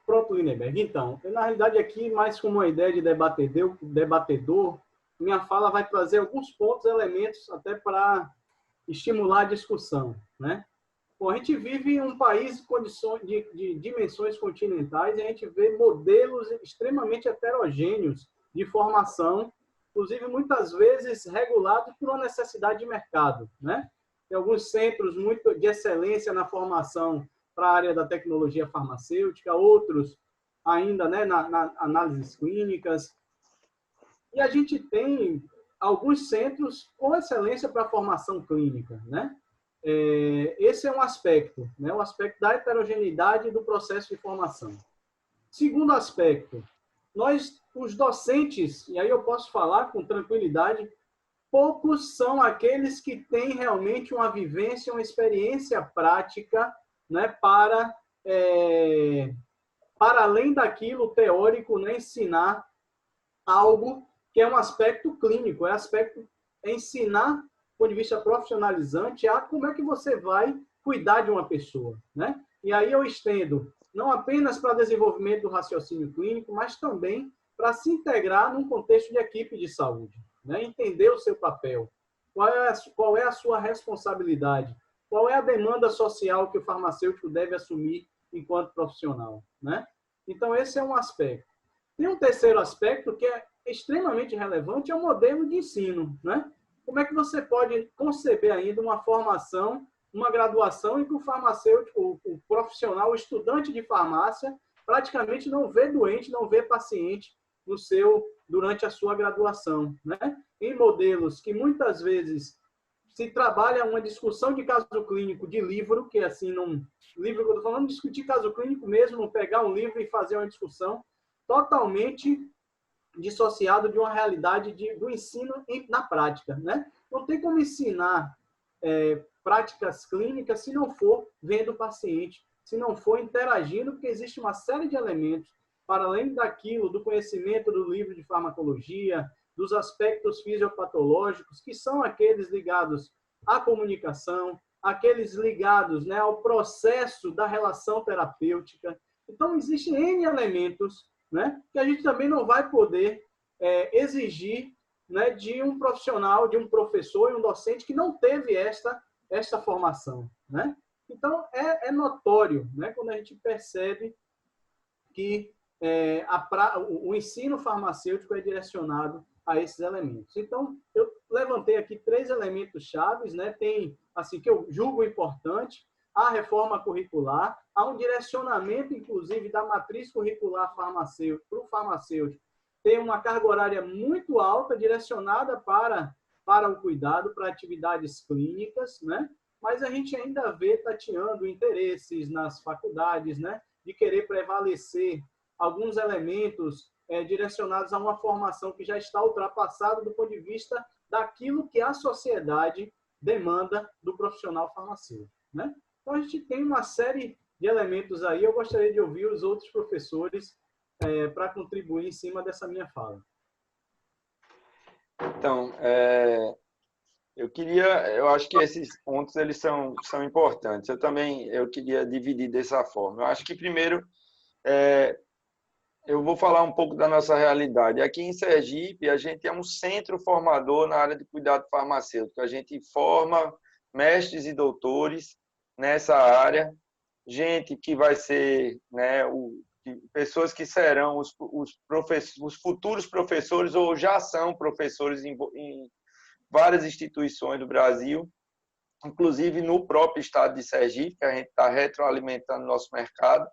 Pronto, Lindenberg. Então, na realidade aqui, mais como uma ideia de debatedor, minha fala vai trazer alguns pontos, elementos, até para estimular a discussão, né? Bom, a gente vive em um país de dimensões continentais e a gente vê modelos extremamente heterogêneos de formação, inclusive muitas vezes regulados por uma necessidade de mercado, né? Tem alguns centros muito de excelência na formação para a área da tecnologia farmacêutica, outros ainda, né, na análises clínicas. E a gente tem alguns centros com excelência para a formação clínica, né? Esse é um aspecto, né? O aspecto da heterogeneidade do processo de formação. Segundo aspecto, nós, os docentes, e aí eu posso falar com tranquilidade, poucos são aqueles que têm realmente uma vivência, uma experiência prática, né, para além daquilo teórico, né, ensinar algo que é um aspecto clínico, ensinar, do ponto de vista profissionalizante, a como é que você vai cuidar de uma pessoa, né? E aí eu estendo não apenas para desenvolvimento do raciocínio clínico, mas também para se integrar num contexto de equipe de saúde, né? Entender o seu papel, qual é a sua responsabilidade, qual é a demanda social que o farmacêutico deve assumir enquanto profissional, né? Então, esse é um aspecto. Tem um terceiro aspecto que é extremamente relevante, é o modelo de ensino, né? Como é que você pode conceber ainda uma formação, uma graduação em que o farmacêutico, o profissional, o estudante de farmácia, praticamente não vê doente, não vê paciente durante a sua graduação, né? Em modelos que muitas vezes se trabalha uma discussão de caso clínico de livro, que assim, livro que eu estou falando, discutir caso clínico mesmo, não pegar um livro e fazer uma discussão totalmente dissociado de uma realidade do ensino na prática, né? Não tem como ensinar práticas clínicas se não for vendo o paciente, se não for interagindo, porque existe uma série de elementos, para além daquilo, do conhecimento do livro de farmacologia, dos aspectos fisiopatológicos, que são aqueles ligados à comunicação, aqueles ligados, né, ao processo da relação terapêutica. Então, existem N elementos, né, que a gente também não vai poder exigir, né, de um profissional, de um professor e um docente que não teve esta formação, né? Então, é notório, né, quando a gente percebe que o ensino farmacêutico é direcionado a esses elementos. Então, eu levantei aqui 3 elementos chaves, né? Tem, assim, que eu julgo importante, a reforma curricular, há um direcionamento, inclusive, da matriz curricular farmacêutico para o farmacêutico, tem uma carga horária muito alta, direcionada para o cuidado, para atividades clínicas, né? Mas a gente ainda vê tateando interesses nas faculdades, né? De querer prevalecer alguns elementos direcionados a uma formação que já está ultrapassada do ponto de vista daquilo que a sociedade demanda do profissional farmacêutico, né? Então, a gente tem uma série de elementos aí. Eu gostaria de ouvir os outros professores para contribuir em cima dessa minha fala. Então, eu acho que esses pontos eles são importantes. Eu queria dividir dessa forma. Eu acho que, primeiro, Eu vou falar um pouco da nossa realidade. Aqui em Sergipe, a gente é um centro formador na área de cuidado farmacêutico. A gente forma mestres e doutores nessa área, gente que vai ser, né, pessoas que serão os futuros professores ou já são professores em várias instituições do Brasil, inclusive no próprio estado de Sergipe, que a gente está retroalimentando nosso mercado.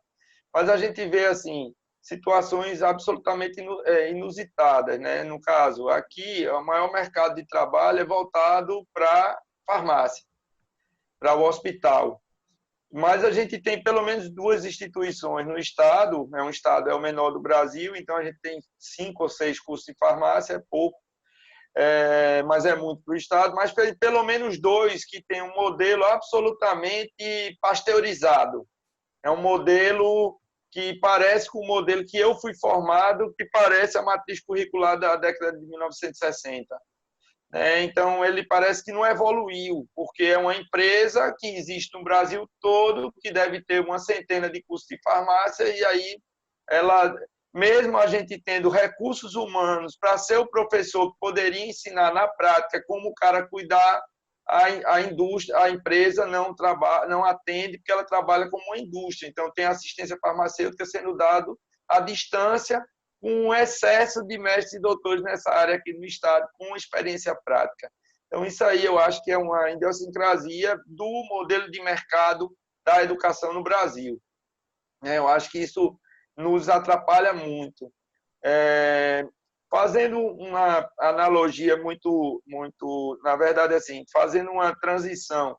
Mas a gente vê assim situações absolutamente inusitadas, né? No caso, aqui, o maior mercado de trabalho é voltado para farmácia, para o hospital. Mas a gente tem pelo menos 2 instituições no estado, um estado é o menor do Brasil, então a gente tem 5 ou 6 cursos de farmácia, é pouco, mas é muito para o estado, mas pelo menos 2 que tem um modelo absolutamente pasteurizado. É um modelo que parece com o modelo que eu fui formado, que parece a matriz curricular da década de 1960. Então, ele parece que não evoluiu, porque é uma empresa que existe no Brasil todo, que deve ter uma centena de cursos de farmácia, e aí, ela, mesmo a gente tendo recursos humanos para ser o professor que poderia ensinar na prática como o cara cuidar, a indústria, a empresa não atende, porque ela trabalha como uma indústria. Então, tem assistência farmacêutica sendo dado à distância, com um excesso de mestres e doutores nessa área aqui no estado, com experiência prática. Então, isso aí eu acho que é uma idiosincrasia do modelo de mercado da educação no Brasil. Eu acho que isso nos atrapalha muito. Fazendo uma analogia muito, na verdade, assim, fazendo uma transição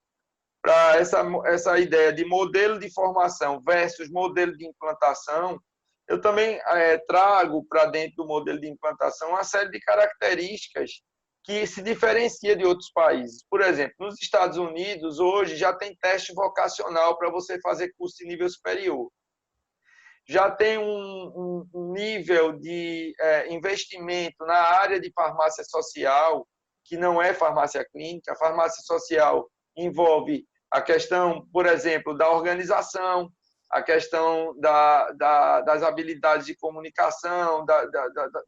para essa ideia de modelo de formação versus modelo de implantação, eu também trago para dentro do modelo de implantação uma série de características que se diferencia de outros países. Por exemplo, nos Estados Unidos, hoje, já tem teste vocacional para você fazer curso de nível superior. Já tem um nível de investimento na área de farmácia social, que não é farmácia clínica. A farmácia social envolve a questão, por exemplo, da organização, a questão das habilidades de comunicação,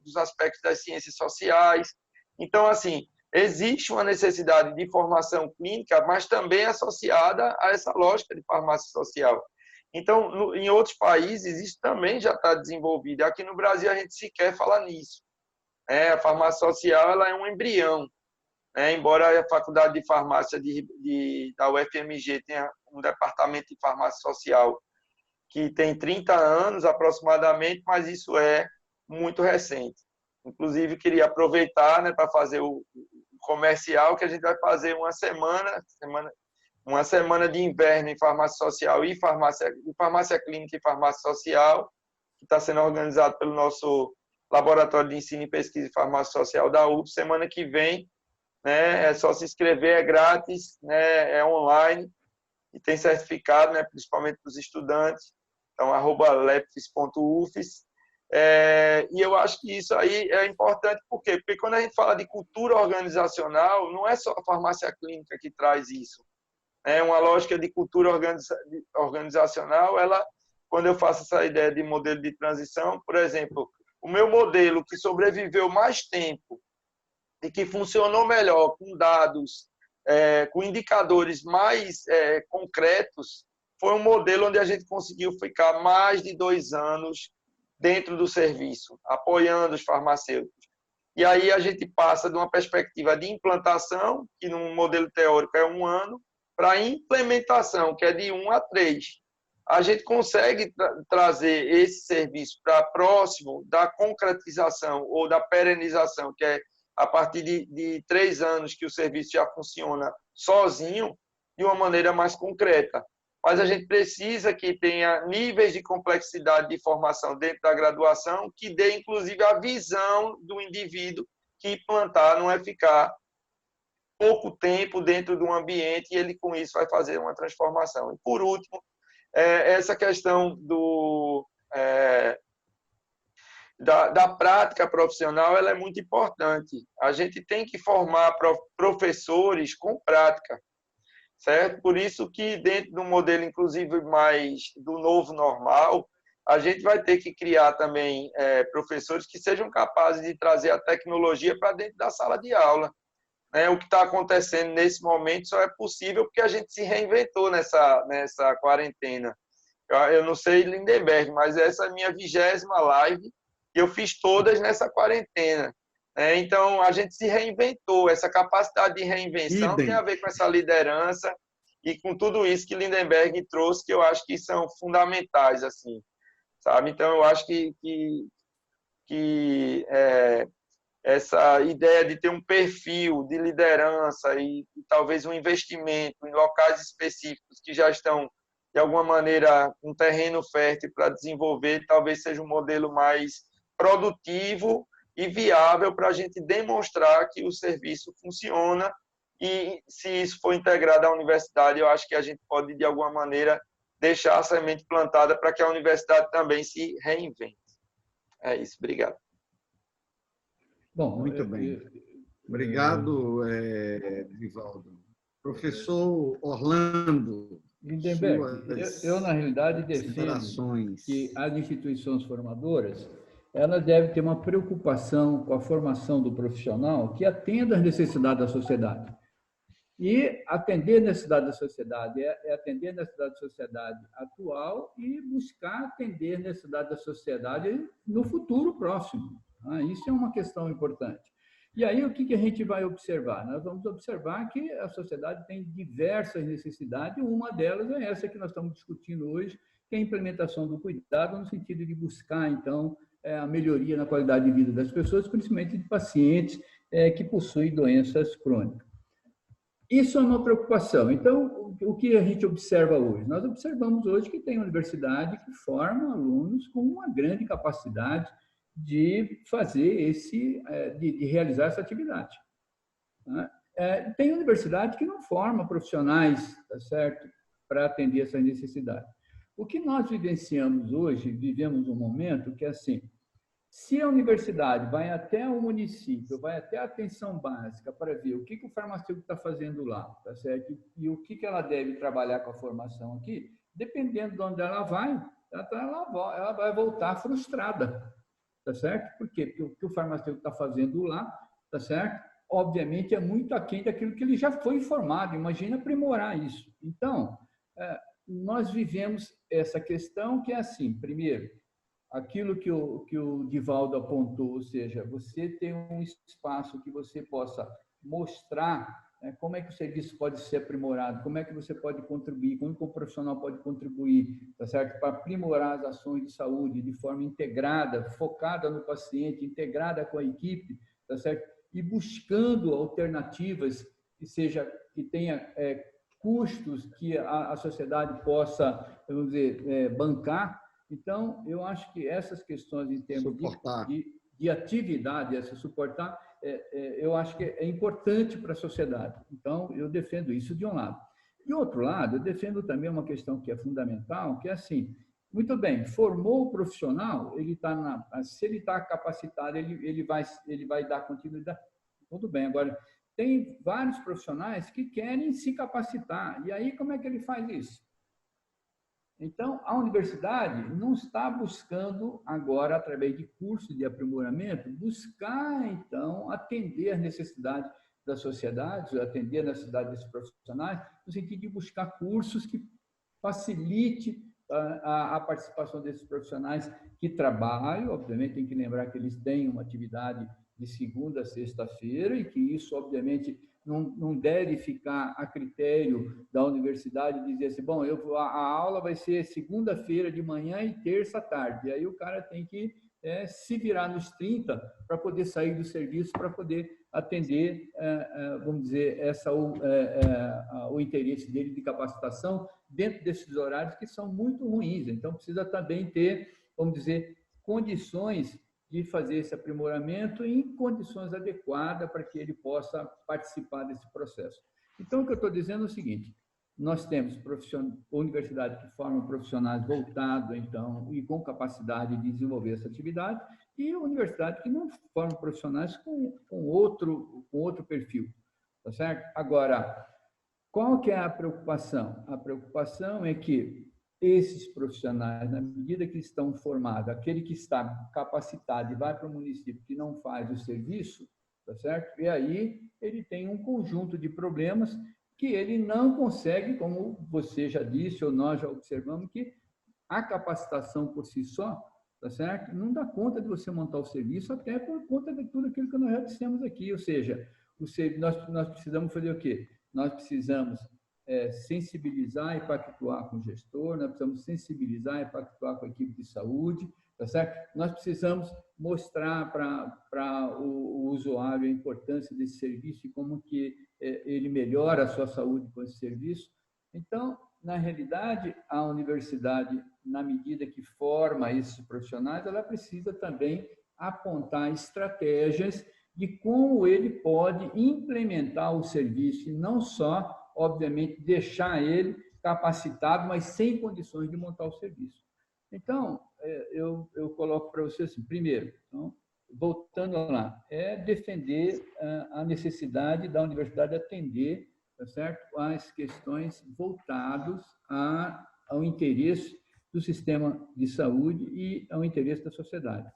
dos aspectos das ciências sociais. Então, assim, existe uma necessidade de formação clínica, mas também associada a essa lógica de farmácia social. Então, em outros países, isso também já está desenvolvido. Aqui no Brasil, a gente sequer fala nisso. A farmácia social ela é um embrião. Embora a Faculdade de Farmácia da UFMG tenha um departamento de farmácia social que tem 30 anos aproximadamente, mas isso é muito recente. Inclusive, queria aproveitar, né, para fazer o comercial, que a gente vai fazer uma semana de inverno em farmácia social e farmácia clínica e farmácia social, que está sendo organizado pelo nosso Laboratório de Ensino e Pesquisa em Farmácia Social da UF. Semana que vem, né, é só se inscrever, é grátis, né, é online e tem certificado, né, principalmente para os estudantes. Então, @lepfis.ufis. E eu acho que isso aí é importante, por quê? Porque quando a gente fala de cultura organizacional, não é só a farmácia clínica que traz isso. Uma lógica de cultura organizacional, quando eu faço essa ideia de modelo de transição, por exemplo, o meu modelo que sobreviveu mais tempo e que funcionou melhor com dados, com indicadores mais concretos, foi um modelo onde a gente conseguiu ficar mais de 2 anos dentro do serviço, apoiando os farmacêuticos. E aí a gente passa de uma perspectiva de implantação, que num modelo teórico é 1 ano, para a implementação, que é de 1 a 3. A gente consegue trazer esse serviço para próximo da concretização ou da perenização, que é a partir de 3 anos que o serviço já funciona sozinho, de uma maneira mais concreta. Mas a gente precisa que tenha níveis de complexidade de formação dentro da graduação que dê, inclusive, a visão do indivíduo que implantar não é ficar pouco tempo dentro de um ambiente e ele, com isso, vai fazer uma transformação. E, por último, essa questão da prática profissional ela é muito importante. A gente tem que formar professores com prática, certo? Por isso que, dentro do modelo, inclusive, mais do novo normal, a gente vai ter que criar também professores que sejam capazes de trazer a tecnologia para dentro da sala de aula. O que está acontecendo nesse momento só é possível porque a gente se reinventou nessa quarentena. Eu não sei, Lindenberg, mas essa é a minha 20ª live e eu fiz todas nessa quarentena. Então, a gente se reinventou. Essa capacidade de reinvenção tem a ver com essa liderança e com tudo isso que Lindenberg trouxe, que eu acho que são fundamentais, assim, sabe? Então, eu acho que essa ideia de ter um perfil de liderança e talvez um investimento em locais específicos que já estão, de alguma maneira, um terreno fértil para desenvolver, talvez seja um modelo mais produtivo e viável para a gente demonstrar que o serviço funciona. E se isso for integrado à universidade, eu acho que a gente pode, de alguma maneira, deixar a semente plantada para que a universidade também se reinvente. É isso, obrigado. Bom, muito bem. Obrigado, Divaldo. Professor Orlando, Lindenberg, eu na realidade defendo que as instituições formadoras elas devem ter uma preocupação com a formação do profissional que atenda às necessidades da sociedade. E atender a necessidade da sociedade é atender a necessidade da sociedade atual e buscar atender a necessidade da sociedade no futuro próximo. Isso é uma questão importante. E aí, o que a gente vai observar? Nós vamos observar que a sociedade tem diversas necessidades, e uma delas é essa que nós estamos discutindo hoje, que é a implementação do cuidado no sentido de buscar, então, a melhoria na qualidade de vida das pessoas, principalmente de pacientes que possuem doenças crônicas. Isso é uma preocupação. Então, o que a gente observa hoje? Nós observamos hoje que tem universidade que forma alunos com uma grande capacidade de fazer de realizar essa atividade. Tem universidade que não forma profissionais, tá certo, para atender essa necessidade. O que nós vivenciamos hoje, vivemos um momento que é assim, se a universidade vai até o município, vai até a atenção básica para ver o que o farmacêutico está fazendo lá, tá certo? E o que ela deve trabalhar com a formação aqui, dependendo de onde ela vai voltar frustrada, tá certo? Por quê? Porque o que o farmacêutico está fazendo lá, tá certo? Obviamente é muito aquém daquilo que ele já foi formado. Imagina aprimorar isso. Então, nós vivemos essa questão que é assim, primeiro, aquilo que o Divaldo apontou, ou seja, você tem um espaço que você possa mostrar como é que o serviço pode ser aprimorado, como é que você pode contribuir, como que o profissional pode contribuir, tá certo? Para aprimorar as ações de saúde de forma integrada, focada no paciente, integrada com a equipe, tá certo? E buscando alternativas que tenha custos que a sociedade possa, vamos dizer, bancar. Então, eu acho que essas questões em termos de atividade, suportar, eu acho que é importante para a sociedade. Então, eu defendo isso de um lado. De outro lado, eu defendo também uma questão que é fundamental, que é assim, muito bem, formou o profissional, se ele está capacitado, ele vai dar continuidade, tudo bem. Agora, tem vários profissionais que querem se capacitar, e aí como é que ele faz isso? Então, a universidade não está buscando agora, através de cursos de aprimoramento, buscar, então, atender às necessidades da sociedade, atender às necessidades desses profissionais, no sentido de buscar cursos que facilite a participação desses profissionais que trabalham. Obviamente, tem que lembrar que eles têm uma atividade de segunda a sexta-feira e que isso, obviamente, não deve ficar a critério da universidade dizer assim, bom, a aula vai ser segunda-feira de manhã e terça à tarde. E aí o cara tem que se virar nos 30 para poder sair do serviço, para poder atender, vamos dizer, o interesse dele de capacitação dentro desses horários que são muito ruins. Então, precisa também ter, vamos dizer, condições de fazer esse aprimoramento em condições adequadas para que ele possa participar desse processo. Então, o que eu estou dizendo é o seguinte, nós temos universidades que formam profissionais voltados, então, e com capacidade de desenvolver essa atividade, e universidades que não formam profissionais com outro perfil, tá certo? Agora, qual que é a preocupação? A preocupação é que esses profissionais, na medida que estão formados, aquele que está capacitado e vai para o município que não faz o serviço, tá certo? E aí ele tem um conjunto de problemas que ele não consegue, como você já disse, ou nós já observamos, que a capacitação por si só, tá certo? Não dá conta de você montar o serviço, até por conta de tudo aquilo que nós já dissemos aqui, ou seja, nós precisamos fazer o quê? Nós precisamos sensibilizar e pactuar com o gestor, nós precisamos sensibilizar e pactuar com a equipe de saúde, tá certo? Nós precisamos mostrar para o usuário a importância desse serviço e como que ele melhora a sua saúde com esse serviço. Então, na realidade, a universidade, na medida que forma esses profissionais, ela precisa também apontar estratégias de como ele pode implementar o serviço e não só, obviamente, deixar ele capacitado, mas sem condições de montar o serviço. Então, eu coloco para você assim, primeiro, então, voltando lá, defender a necessidade da universidade atender, tá certo, as questões voltadas ao interesse do sistema de saúde e ao interesse da sociedade.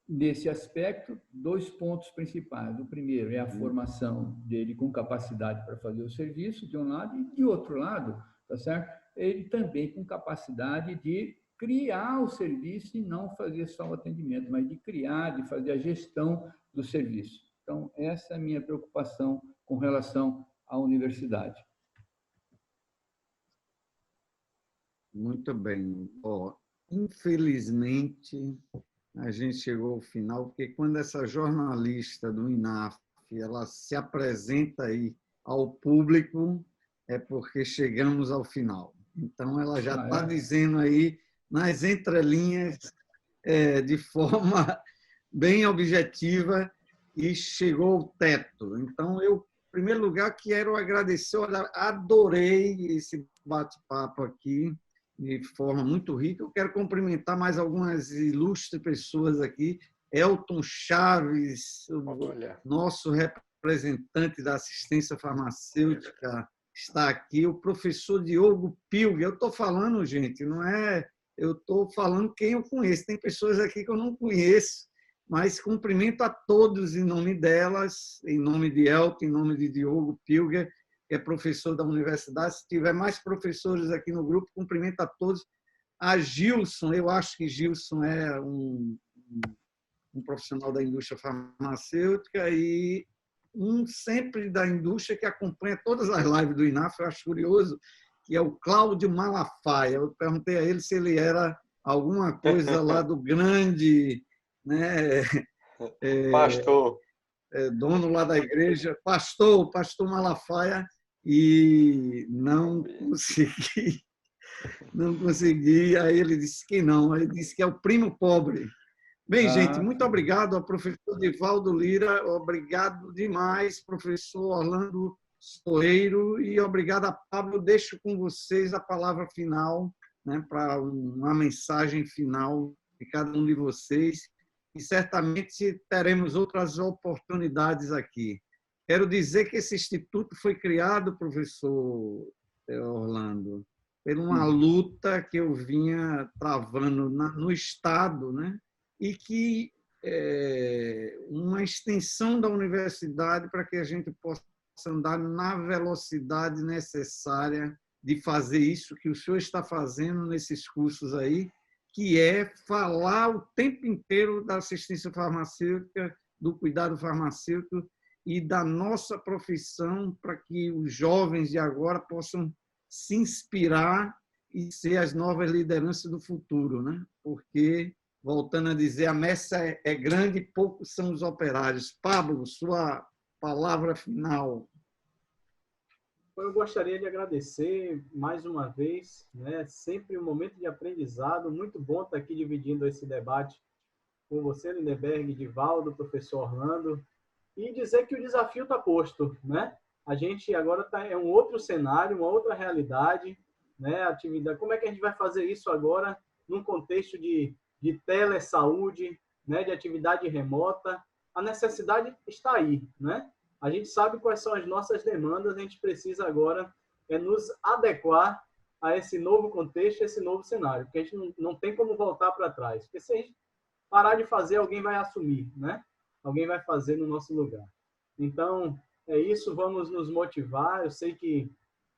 Nesse aspecto, 2 pontos principais. O primeiro é a formação dele com capacidade para fazer o serviço, de um lado, e de outro lado, tá certo? Ele também com capacidade de criar o serviço e não fazer só o atendimento, mas de criar, de fazer a gestão do serviço. Então, essa é a minha preocupação com relação à universidade. Muito bem. Infelizmente, a gente chegou ao final, porque quando essa jornalista do INAF ela se apresenta aí ao público, é porque chegamos ao final. Então, ela já está dizendo aí, nas entrelinhas, de forma bem objetiva, e chegou ao teto. Então, eu, em primeiro lugar, quero agradecer, olha, adorei esse bate-papo aqui, de forma muito rica. Eu quero cumprimentar mais algumas ilustres pessoas aqui. Elton Chaves, nosso representante da assistência farmacêutica, está aqui. O professor Diogo Pilger. Eu estou falando, gente, não é... Eu estou falando quem eu conheço. Tem pessoas aqui que eu não conheço, mas cumprimento a todos em nome delas, em nome de Elton, em nome de Diogo Pilger, que é professor da universidade. Se tiver mais professores aqui no grupo, cumprimento a todos. A Gilson, eu acho que Gilson é um profissional da indústria farmacêutica e sempre da indústria que acompanha todas as lives do INAF, eu acho curioso, que é o Cláudio Malafaia. Eu perguntei a ele se ele era alguma coisa lá do grande... né, pastor. Dono lá da igreja, pastor Malafaia, e não consegui. Aí ele disse que não, ele disse que é o primo pobre. Bem, gente, muito obrigado ao professor Divaldo Lira, obrigado demais, professor Orlando Soeiro, e obrigado a Pablo. Deixo com vocês a palavra final, né, para uma mensagem final de cada um de vocês, e certamente teremos outras oportunidades aqui. Quero dizer que esse instituto foi criado, professor Orlando, por uma luta que eu vinha travando no Estado, né? E que uma extensão da universidade para que a gente possa andar na velocidade necessária de fazer isso que o senhor está fazendo nesses cursos aí, que é falar o tempo inteiro da assistência farmacêutica, do cuidado farmacêutico e da nossa profissão, para que os jovens de agora possam se inspirar e ser as novas lideranças do futuro, né? Porque, voltando a dizer, a messa é grande e poucos são os operários. Pablo, sua palavra final. Eu gostaria de agradecer mais uma vez, né? Sempre um momento de aprendizado, muito bom estar aqui dividindo esse debate com você, Lindenberg, Divaldo, professor Orlando, e dizer que o desafio está posto, né? A gente agora é um outro cenário, uma outra realidade, né? Atividade. Como é que a gente vai fazer isso agora num contexto de telesaúde, né? De atividade remota? A necessidade está aí, né? A gente sabe quais são as nossas demandas, a gente precisa agora nos adequar a esse novo contexto, esse novo cenário, porque a gente não tem como voltar para trás. Porque se a gente parar de fazer, alguém vai assumir, né? Alguém vai fazer no nosso lugar. Então, é isso, vamos nos motivar. Eu sei que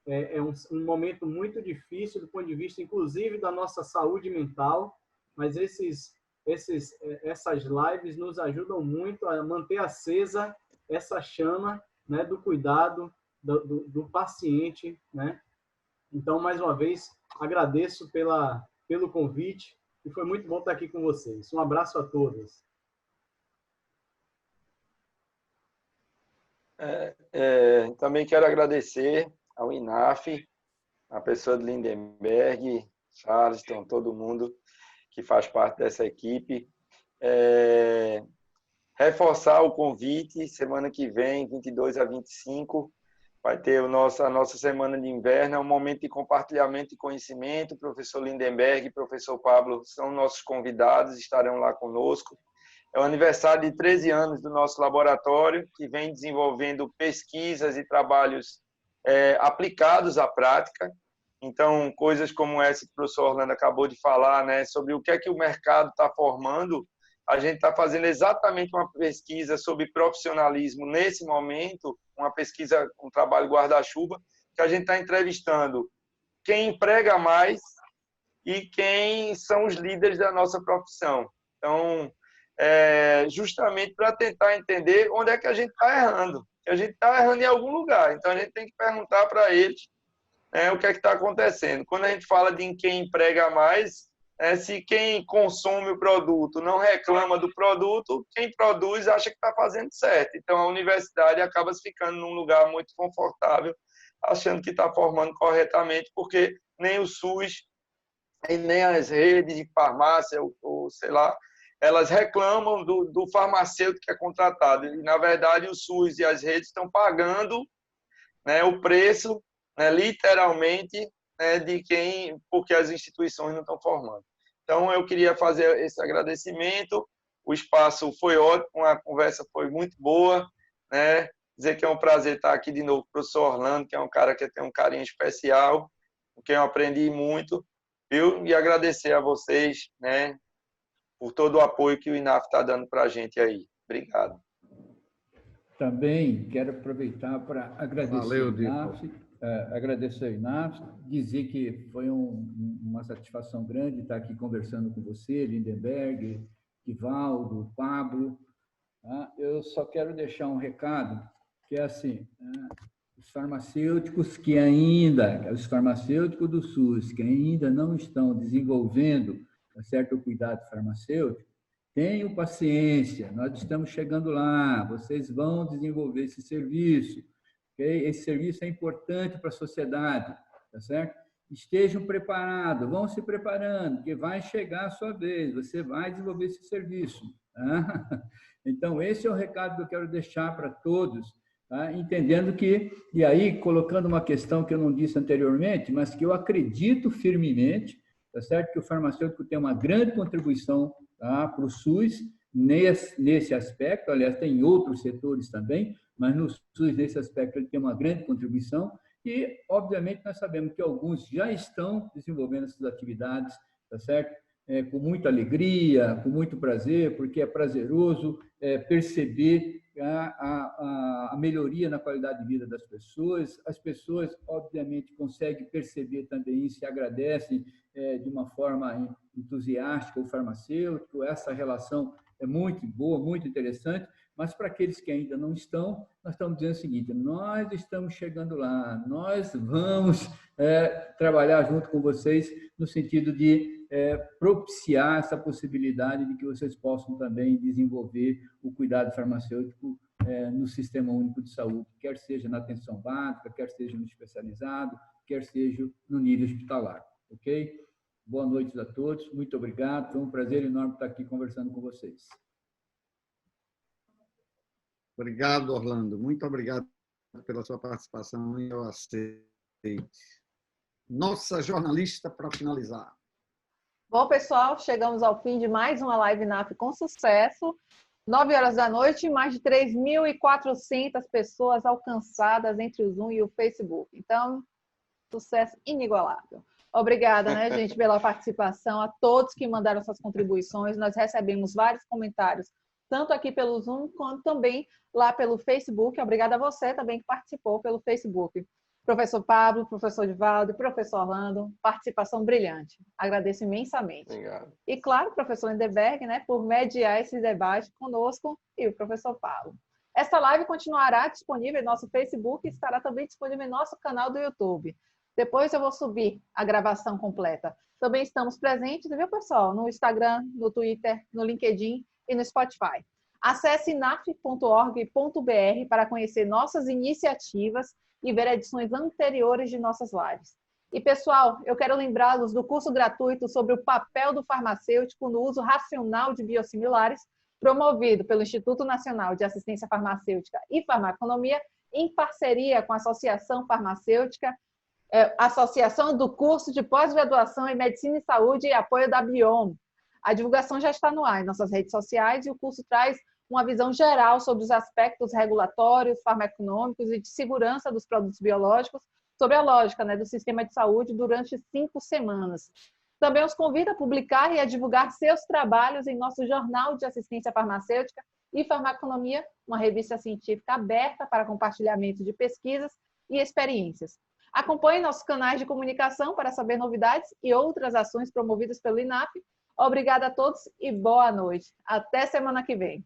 é um momento muito difícil do ponto de vista, inclusive, da nossa saúde mental, mas essas lives nos ajudam muito a manter acesa essa chama, né, do cuidado do paciente, né? Então, mais uma vez, agradeço pelo convite e foi muito bom estar aqui com vocês. Um abraço a todos. Também quero agradecer ao INAF, a pessoa de Lindenberg, Charleston, todo mundo que faz parte dessa equipe. Reforçar o convite, semana que vem, 22 a 25, vai ter a nossa semana de inverno, é um momento de compartilhamento de conhecimento. O professor Lindenberg e o professor Pablo são nossos convidados, estarão lá conosco. É o aniversário de 13 anos do nosso laboratório, que vem desenvolvendo pesquisas e trabalhos aplicados à prática. Então, coisas como essa que o professor Orlando acabou de falar, né, sobre o que é que o mercado está formando, a gente está fazendo exatamente uma pesquisa sobre profissionalismo nesse momento, uma pesquisa, um trabalho guarda-chuva, que a gente está entrevistando quem emprega mais e quem são os líderes da nossa profissão. Então, justamente para tentar entender onde é que a gente está errando. A gente está errando em algum lugar, então a gente tem que perguntar para eles o que é que está acontecendo. Quando a gente fala de quem emprega mais, se quem consome o produto não reclama do produto, quem produz acha que está fazendo certo. Então, a universidade acaba ficando num lugar muito confortável, achando que está formando corretamente, porque nem o SUS, nem as redes de farmácia, ou sei lá, elas reclamam do farmacêutico que é contratado. E, na verdade, o SUS e as redes estão pagando, né, o preço, né, literalmente, de quem, porque as instituições não estão formando. Então, eu queria fazer esse agradecimento. O espaço foi ótimo, a conversa foi muito boa, né? Dizer que é um prazer estar aqui de novo com o professor Orlando, que é um cara que tem um carinho especial, com quem eu aprendi muito, viu? E agradecer a vocês, né, por todo o apoio que o INAF está dando para a gente aí. Obrigado. Também quero aproveitar para agradecer Valeu, o INAF, agradecer ao INAF, dizer que foi uma satisfação grande estar aqui conversando com você, Lindenberg, Ivaldo, Pablo. Tá? Eu só quero deixar um recado, que é assim, os farmacêuticos os farmacêuticos do SUS, que ainda não estão desenvolvendo certo cuidado farmacêutico, tenham paciência, nós estamos chegando lá, vocês vão desenvolver esse serviço, okay? Esse serviço é importante para a sociedade, tá certo? Estejam preparados, vão se preparando, porque vai chegar a sua vez, você vai desenvolver esse serviço. Tá? Então, esse é o recado que eu quero deixar para todos, tá? Entendendo que, e aí, colocando uma questão que eu não disse anteriormente, mas que eu acredito firmemente, tá certo? Que o farmacêutico tem uma grande contribuição, tá, para o SUS nesse aspecto, aliás, tem outros setores também, mas no SUS, nesse aspecto, ele tem uma grande contribuição e, obviamente, nós sabemos que alguns já estão desenvolvendo essas atividades, tá certo? Com muita alegria, com muito prazer, porque é prazeroso perceber a melhoria na qualidade de vida das pessoas. As pessoas, obviamente, conseguem perceber também isso e agradecem de uma forma entusiástica o farmacêutico. Essa relação é muito boa, muito interessante, mas para aqueles que ainda não estão, nós estamos dizendo o seguinte: nós estamos chegando lá, nós vamos trabalhar junto com vocês no sentido de propiciar essa possibilidade de que vocês possam também desenvolver o cuidado farmacêutico no Sistema Único de Saúde, quer seja na atenção básica, quer seja no especializado, quer seja no nível hospitalar, ok? Boa noite a todos, muito obrigado, foi um prazer enorme estar aqui conversando com vocês. Obrigado, Orlando, muito obrigado pela sua participação e eu aceito. Nossa jornalista para finalizar. Bom, pessoal, chegamos ao fim de mais uma live NAF com sucesso. 9 horas da noite, mais de 3.400 pessoas alcançadas entre o Zoom e o Facebook. Então, sucesso inigualável. Obrigada, né, gente, pela participação, a todos que mandaram suas contribuições. Nós recebemos vários comentários, tanto aqui pelo Zoom, quanto também lá pelo Facebook. Obrigada a você também que participou pelo Facebook. Professor Pablo, professor Divaldo, professor Orlando, participação brilhante. Agradeço imensamente. Obrigado. E, claro, professor Lindeberg, né, por mediar esse debate conosco, e o professor Paulo. Esta live continuará disponível em nosso Facebook e estará também disponível em nosso canal do YouTube. Depois eu vou subir a gravação completa. Também estamos presentes, viu, pessoal? No Instagram, no Twitter, no LinkedIn e no Spotify. Acesse naf.org.br para conhecer nossas iniciativas e ver edições anteriores de nossas lives. E, pessoal, eu quero lembrá-los do curso gratuito sobre o papel do farmacêutico no uso racional de biosimilares, promovido pelo Instituto Nacional de Assistência Farmacêutica e Farmaconomia, em parceria com a Associação Farmacêutica, Associação do Curso de Pós-Graduação em Medicina e Saúde e apoio da Biom. A divulgação já está no ar em nossas redes sociais e o curso traz uma visão geral sobre os aspectos regulatórios, farmacoeconômicos e de segurança dos produtos biológicos, sobre a lógica, né, do sistema de saúde durante 5 semanas. Também os convido a publicar e a divulgar seus trabalhos em nosso Jornal de Assistência Farmacêutica e Farmaconomia, uma revista científica aberta para compartilhamento de pesquisas e experiências. Acompanhe nossos canais de comunicação para saber novidades e outras ações promovidas pelo INAF. Obrigada a todos e boa noite. Até semana que vem.